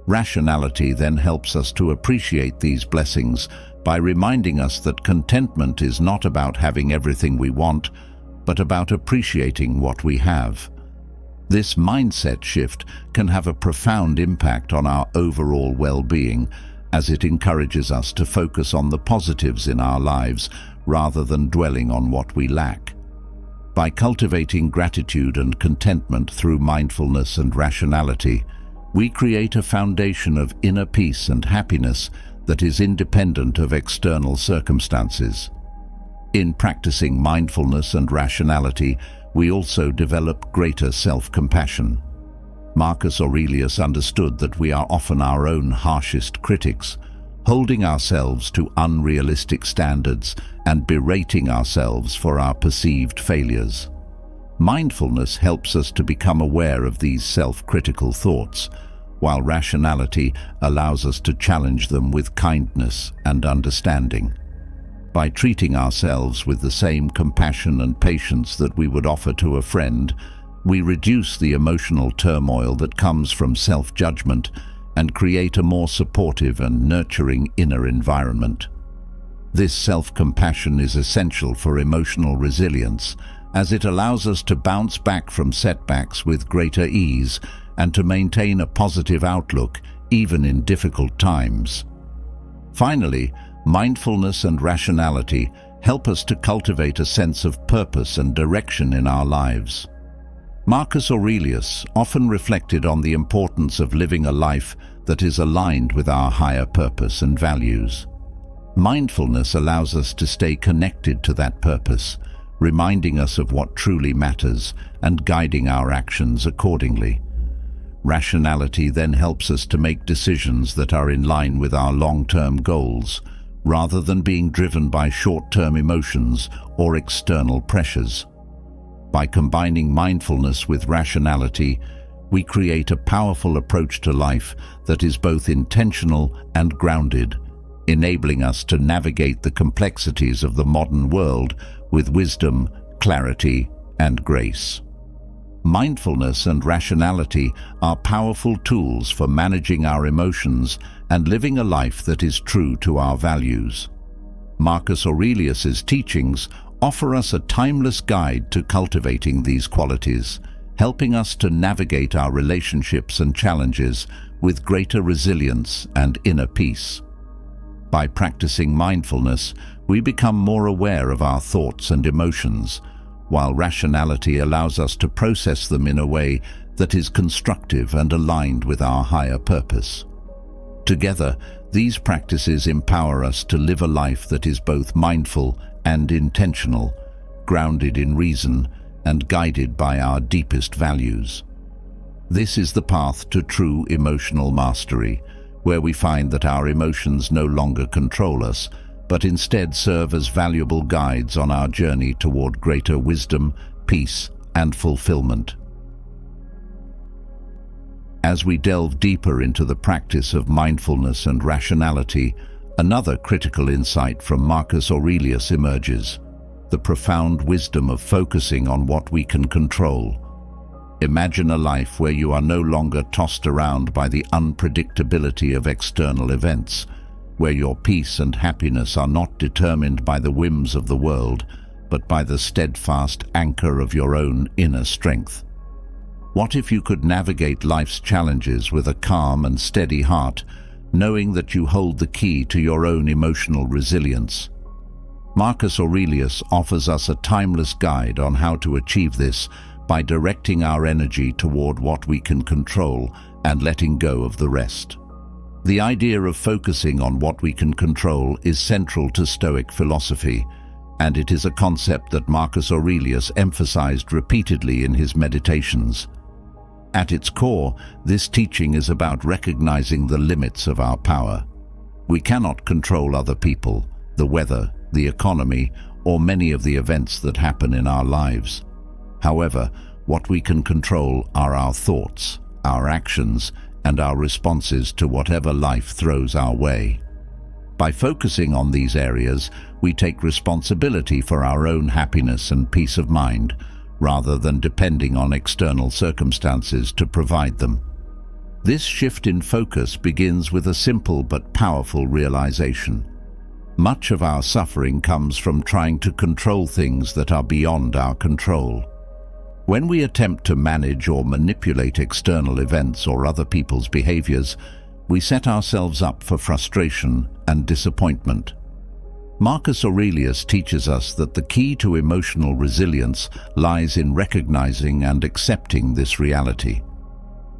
Rationality then helps us to appreciate these blessings by reminding us that contentment is not about having everything we want, but about appreciating what we have. This mindset shift can have a profound impact on our overall well-being, as it encourages us to focus on the positives in our lives rather than dwelling on what we lack. By cultivating gratitude and contentment through mindfulness and rationality, we create a foundation of inner peace and happiness that is independent of external circumstances. In practicing mindfulness and rationality, we also develop greater self-compassion. Marcus Aurelius understood that we are often our own harshest critics, holding ourselves to unrealistic standards and berating ourselves for our perceived failures. Mindfulness helps us to become aware of these self-critical thoughts, while rationality allows us to challenge them with kindness and understanding. By treating ourselves with the same compassion and patience that we would offer to a friend, we reduce the emotional turmoil that comes from self-judgment and create a more supportive and nurturing inner environment. This self-compassion is essential for emotional resilience, as it allows us to bounce back from setbacks with greater ease and to maintain a positive outlook even in difficult times. Finally, mindfulness and rationality help us to cultivate a sense of purpose and direction in our lives. Marcus Aurelius often reflected on the importance of living a life that is aligned with our higher purpose and values. Mindfulness allows us to stay connected to that purpose, reminding us of what truly matters and guiding our actions accordingly. Rationality then helps us to make decisions that are in line with our long-term goals, rather than being driven by short-term emotions or external pressures. By combining mindfulness with rationality, we create a powerful approach to life that is both intentional and grounded, enabling us to navigate the complexities of the modern world with wisdom, clarity, and grace. Mindfulness and rationality are powerful tools for managing our emotions and living a life that is true to our values. Marcus Aurelius's teachings offer us a timeless guide to cultivating these qualities, helping us to navigate our relationships and challenges with greater resilience and inner peace. By practicing mindfulness, we become more aware of our thoughts and emotions, while rationality allows us to process them in a way that is constructive and aligned with our higher purpose. Together, these practices empower us to live a life that is both mindful and intentional, grounded in reason and guided by our deepest values. This is the path to true emotional mastery, where we find that our emotions no longer control us, but instead serve as valuable guides on our journey toward greater wisdom, peace, and fulfillment. As we delve deeper into the practice of mindfulness and rationality, another critical insight from Marcus Aurelius emerges: the profound wisdom of focusing on what we can control. Imagine a life where you are no longer tossed around by the unpredictability of external events, where your peace and happiness are not determined by the whims of the world, but by the steadfast anchor of your own inner strength. What if you could navigate life's challenges with a calm and steady heart, knowing that you hold the key to your own emotional resilience? Marcus Aurelius offers us a timeless guide on how to achieve this by directing our energy toward what we can control and letting go of the rest. The idea of focusing on what we can control is central to Stoic philosophy, and it is a concept that Marcus Aurelius emphasized repeatedly in his meditations. At its core, this teaching is about recognizing the limits of our power. We cannot control other people, the weather, the economy, or many of the events that happen in our lives. However, what we can control are our thoughts, our actions, and our responses to whatever life throws our way. By focusing on these areas, we take responsibility for our own happiness and peace of mind, rather than depending on external circumstances to provide them. This shift in focus begins with a simple but powerful realization. Much of our suffering comes from trying to control things that are beyond our control. When we attempt to manage or manipulate external events or other people's behaviors, we set ourselves up for frustration and disappointment. Marcus Aurelius teaches us that the key to emotional resilience lies in recognizing and accepting this reality.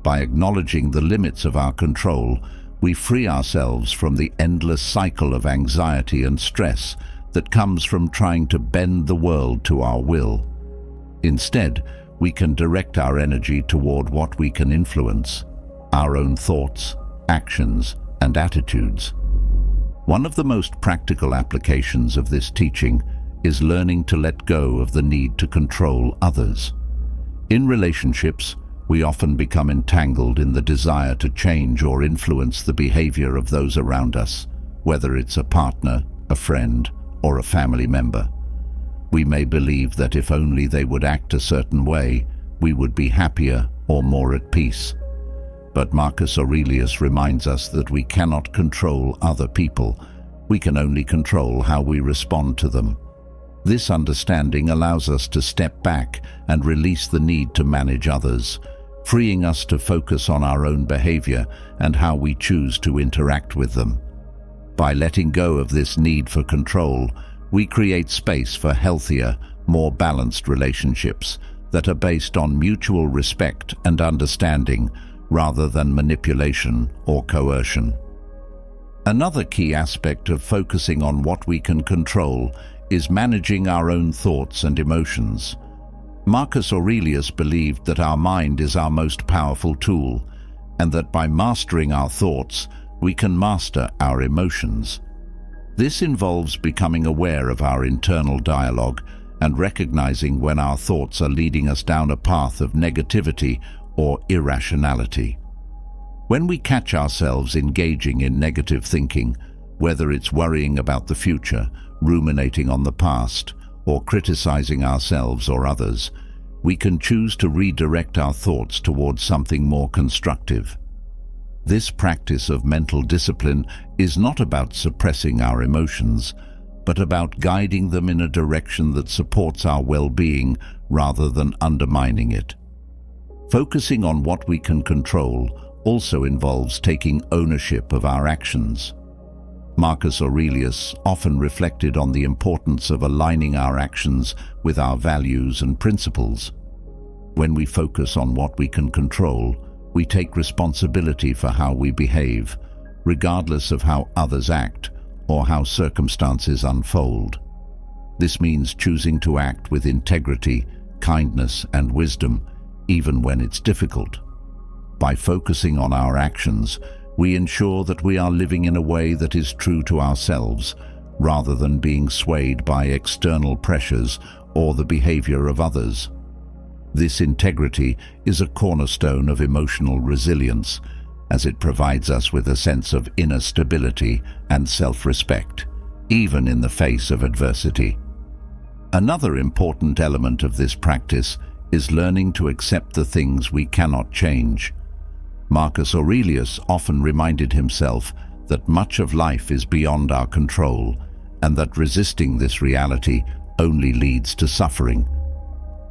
By acknowledging the limits of our control, we free ourselves from the endless cycle of anxiety and stress that comes from trying to bend the world to our will. Instead, we can direct our energy toward what we can influence: our own thoughts, actions, and attitudes. One of the most practical applications of this teaching is learning to let go of the need to control others. In relationships, we often become entangled in the desire to change or influence the behavior of those around us, whether it's a partner, a friend, or a family member. We may believe that if only they would act a certain way, we would be happier or more at peace. But Marcus Aurelius reminds us that we cannot control other people. We can only control how we respond to them. This understanding allows us to step back and release the need to manage others, freeing us to focus on our own behavior and how we choose to interact with them. By letting go of this need for control, we create space for healthier, more balanced relationships that are based on mutual respect and understanding rather than manipulation or coercion. Another key aspect of focusing on what we can control is managing our own thoughts and emotions. Marcus Aurelius believed that our mind is our most powerful tool, and that by mastering our thoughts, we can master our emotions. This involves becoming aware of our internal dialogue and recognizing when our thoughts are leading us down a path of negativity or irrationality. When we catch ourselves engaging in negative thinking, whether it's worrying about the future, ruminating on the past, or criticizing ourselves or others, we can choose to redirect our thoughts towards something more constructive. This practice of mental discipline is not about suppressing our emotions, but about guiding them in a direction that supports our well-being rather than undermining it. Focusing on what we can control also involves taking ownership of our actions. Marcus Aurelius often reflected on the importance of aligning our actions with our values and principles. When we focus on what we can control, we take responsibility for how we behave, regardless of how others act or how circumstances unfold. This means choosing to act with integrity, kindness, and wisdom, even when it's difficult. By focusing on our actions, we ensure that we are living in a way that is true to ourselves, rather than being swayed by external pressures or the behavior of others. This integrity is a cornerstone of emotional resilience, as it provides us with a sense of inner stability and self-respect, even in the face of adversity. Another important element of this practice is learning to accept the things we cannot change. Marcus Aurelius often reminded himself that much of life is beyond our control, and that resisting this reality only leads to suffering.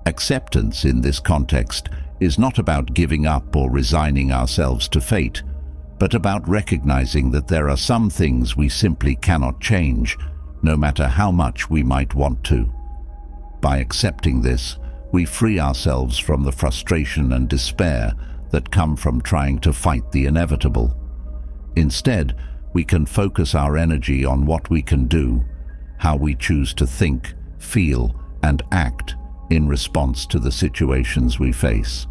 Acceptance in this context is not about giving up or resigning ourselves to fate, but about recognizing that there are some things we simply cannot change, no matter how much we might want to. By accepting this, we free ourselves from the frustration and despair that come from trying to fight the inevitable. Instead, we can focus our energy on what we can do, how we choose to think, feel, and act in response to the situations we face.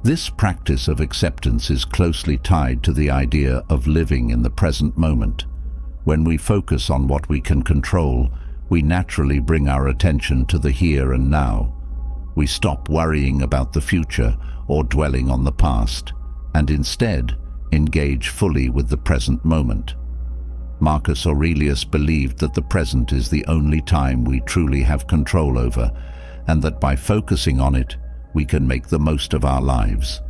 This practice of acceptance is closely tied to the idea of living in the present moment. When we focus on what we can control, we naturally bring our attention to the here and now. We stop worrying about the future or dwelling on the past, and instead engage fully with the present moment. Marcus Aurelius believed that the present is the only time we truly have control over, and that by focusing on it, we can make the most of our lives.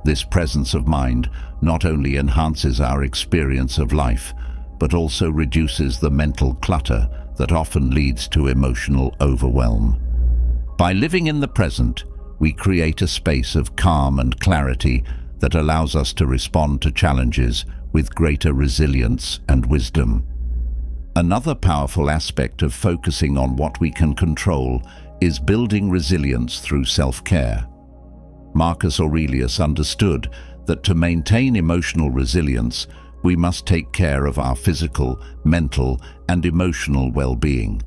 This presence of mind not only enhances our experience of life, but also reduces the mental clutter that often leads to emotional overwhelm. By living in the present, we create a space of calm and clarity that allows us to respond to challenges with greater resilience and wisdom. Another powerful aspect of focusing on what we can control is building resilience through self-care. Marcus Aurelius understood that to maintain emotional resilience, we must take care of our physical, mental, and emotional well-being.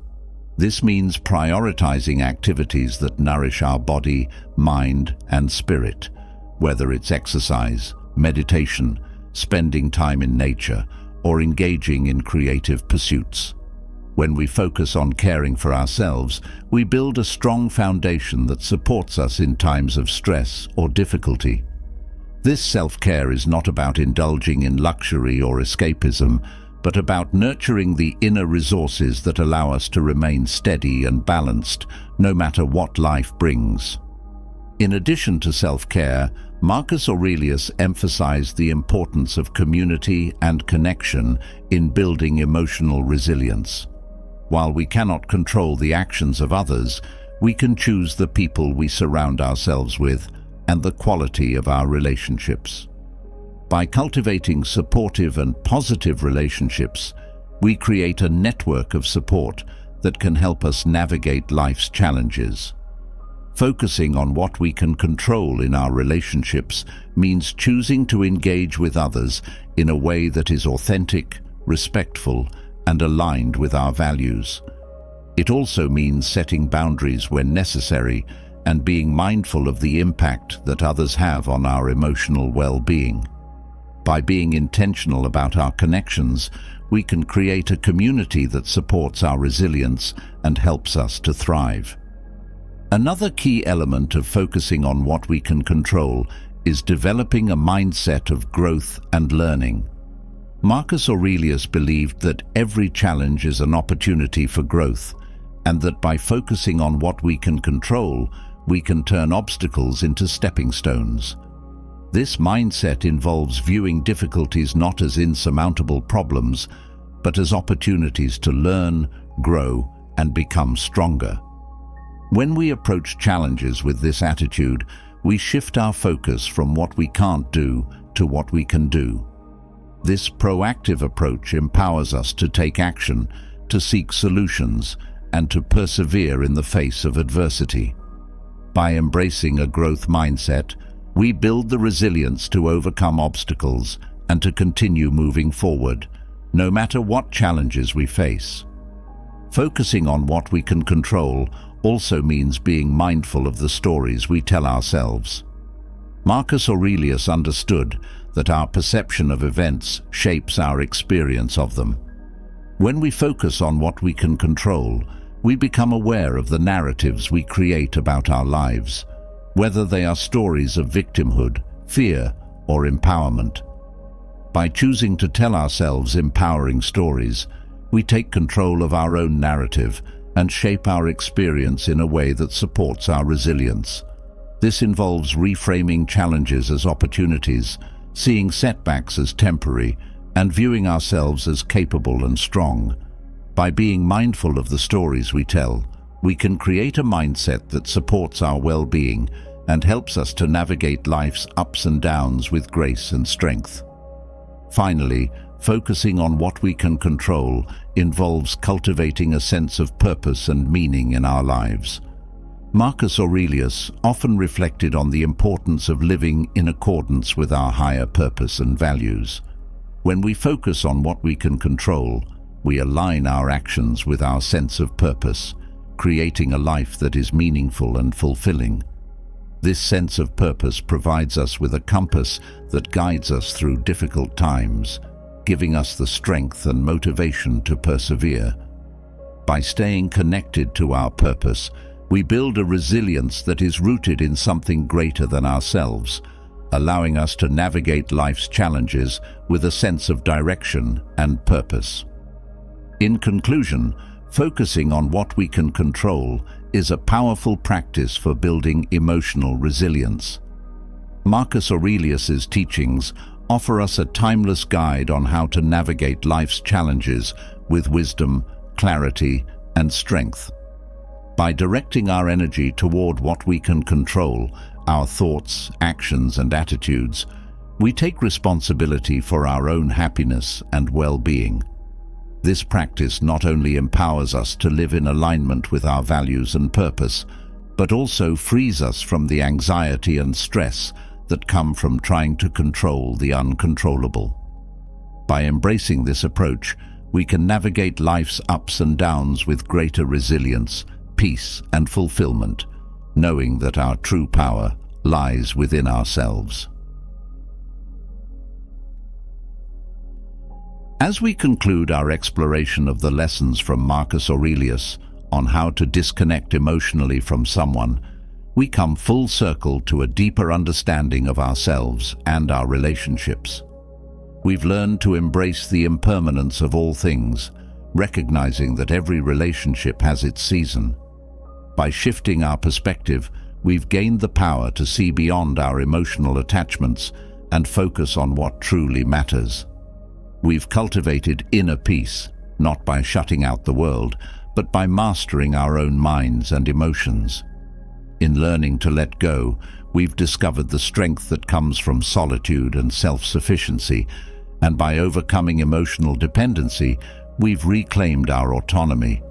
This means prioritizing activities that nourish our body, mind, and spirit, whether it's exercise, meditation, spending time in nature, or engaging in creative pursuits. When we focus on caring for ourselves, we build a strong foundation that supports us in times of stress or difficulty. This self-care is not about indulging in luxury or escapism, but about nurturing the inner resources that allow us to remain steady and balanced, no matter what life brings. In addition to self-care, Marcus Aurelius emphasized the importance of community and connection in building emotional resilience. While we cannot control the actions of others, we can choose the people we surround ourselves with and the quality of our relationships. By cultivating supportive and positive relationships, we create a network of support that can help us navigate life's challenges. Focusing on what we can control in our relationships means choosing to engage with others in a way that is authentic, respectful, and aligned with our values. It also means setting boundaries when necessary and being mindful of the impact that others have on our emotional well-being. By being intentional about our connections, we can create a community that supports our resilience and helps us to thrive. Another key element of focusing on what we can control is developing a mindset of growth and learning. Marcus Aurelius believed that every challenge is an opportunity for growth, and that by focusing on what we can control, we can turn obstacles into stepping stones. This mindset involves viewing difficulties not as insurmountable problems, but as opportunities to learn, grow, and become stronger. When we approach challenges with this attitude, we shift our focus from what we can't do to what we can do. This proactive approach empowers us to take action, to seek solutions, and to persevere in the face of adversity. By embracing a growth mindset, we build the resilience to overcome obstacles and to continue moving forward, no matter what challenges we face. Focusing on what we can control also means being mindful of the stories we tell ourselves. Marcus Aurelius understood that our perception of events shapes our experience of them. When we focus on what we can control, we become aware of the narratives we create about our lives, whether they are stories of victimhood, fear, or empowerment. By choosing to tell ourselves empowering stories, we take control of our own narrative and shape our experience in a way that supports our resilience. This involves reframing challenges as opportunities, seeing setbacks as temporary, and viewing ourselves as capable and strong. By being mindful of the stories we tell, we can create a mindset that supports our well-being and helps us to navigate life's ups and downs with grace and strength. Finally, focusing on what we can control involves cultivating a sense of purpose and meaning in our lives. Marcus Aurelius often reflected on the importance of living in accordance with our higher purpose and values. When we focus on what we can control, we align our actions with our sense of purpose, creating a life that is meaningful and fulfilling. This sense of purpose provides us with a compass that guides us through difficult times, giving us the strength and motivation to persevere. By staying connected to our purpose, we build a resilience that is rooted in something greater than ourselves, allowing us to navigate life's challenges with a sense of direction and purpose. In conclusion, focusing on what we can control is a powerful practice for building emotional resilience. Marcus Aurelius's teachings offer us a timeless guide on how to navigate life's challenges with wisdom, clarity, and strength. By directing our energy toward what we can control, our thoughts, actions, and attitudes, we take responsibility for our own happiness and well-being. This practice not only empowers us to live in alignment with our values and purpose, but also frees us from the anxiety and stress that come from trying to control the uncontrollable. By embracing this approach, we can navigate life's ups and downs with greater resilience, peace, and fulfillment, knowing that our true power lies within ourselves. As we conclude our exploration of the lessons from Marcus Aurelius on how to disconnect emotionally from someone, we come full circle to a deeper understanding of ourselves and our relationships. We've learned to embrace the impermanence of all things, recognizing that every relationship has its season. By shifting our perspective, we've gained the power to see beyond our emotional attachments and focus on what truly matters. We've cultivated inner peace, not by shutting out the world, but by mastering our own minds and emotions. In learning to let go, we've discovered the strength that comes from solitude and self-sufficiency, and by overcoming emotional dependency, we've reclaimed our autonomy.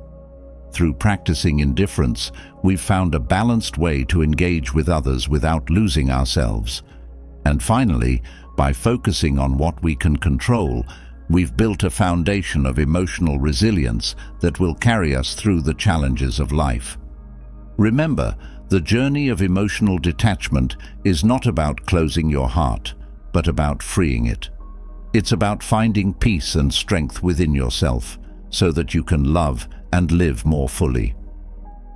Through practicing indifference, we've found a balanced way to engage with others without losing ourselves. And finally, by focusing on what we can control, We've built a foundation of emotional resilience that will carry us through the challenges of life. Remember, the journey of emotional detachment is not about closing your heart, but about freeing it. It's about finding peace and strength within yourself so that you can love and live more fully.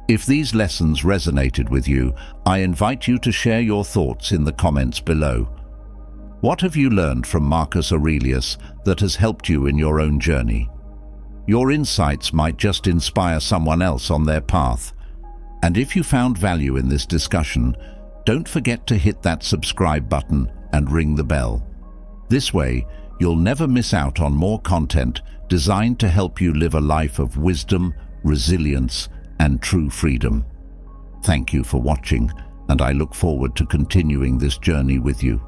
If these lessons resonated with you, I invite you to share your thoughts in the comments below. What have you learned from Marcus Aurelius that has helped you in your own journey? Your insights might just inspire someone else on their path. And if you found value in this discussion, don't forget to hit that subscribe button and ring the bell. This way, you'll never miss out on more content designed to help you live a life of wisdom, resilience, and true freedom. Thank you for watching, and I look forward to continuing this journey with you.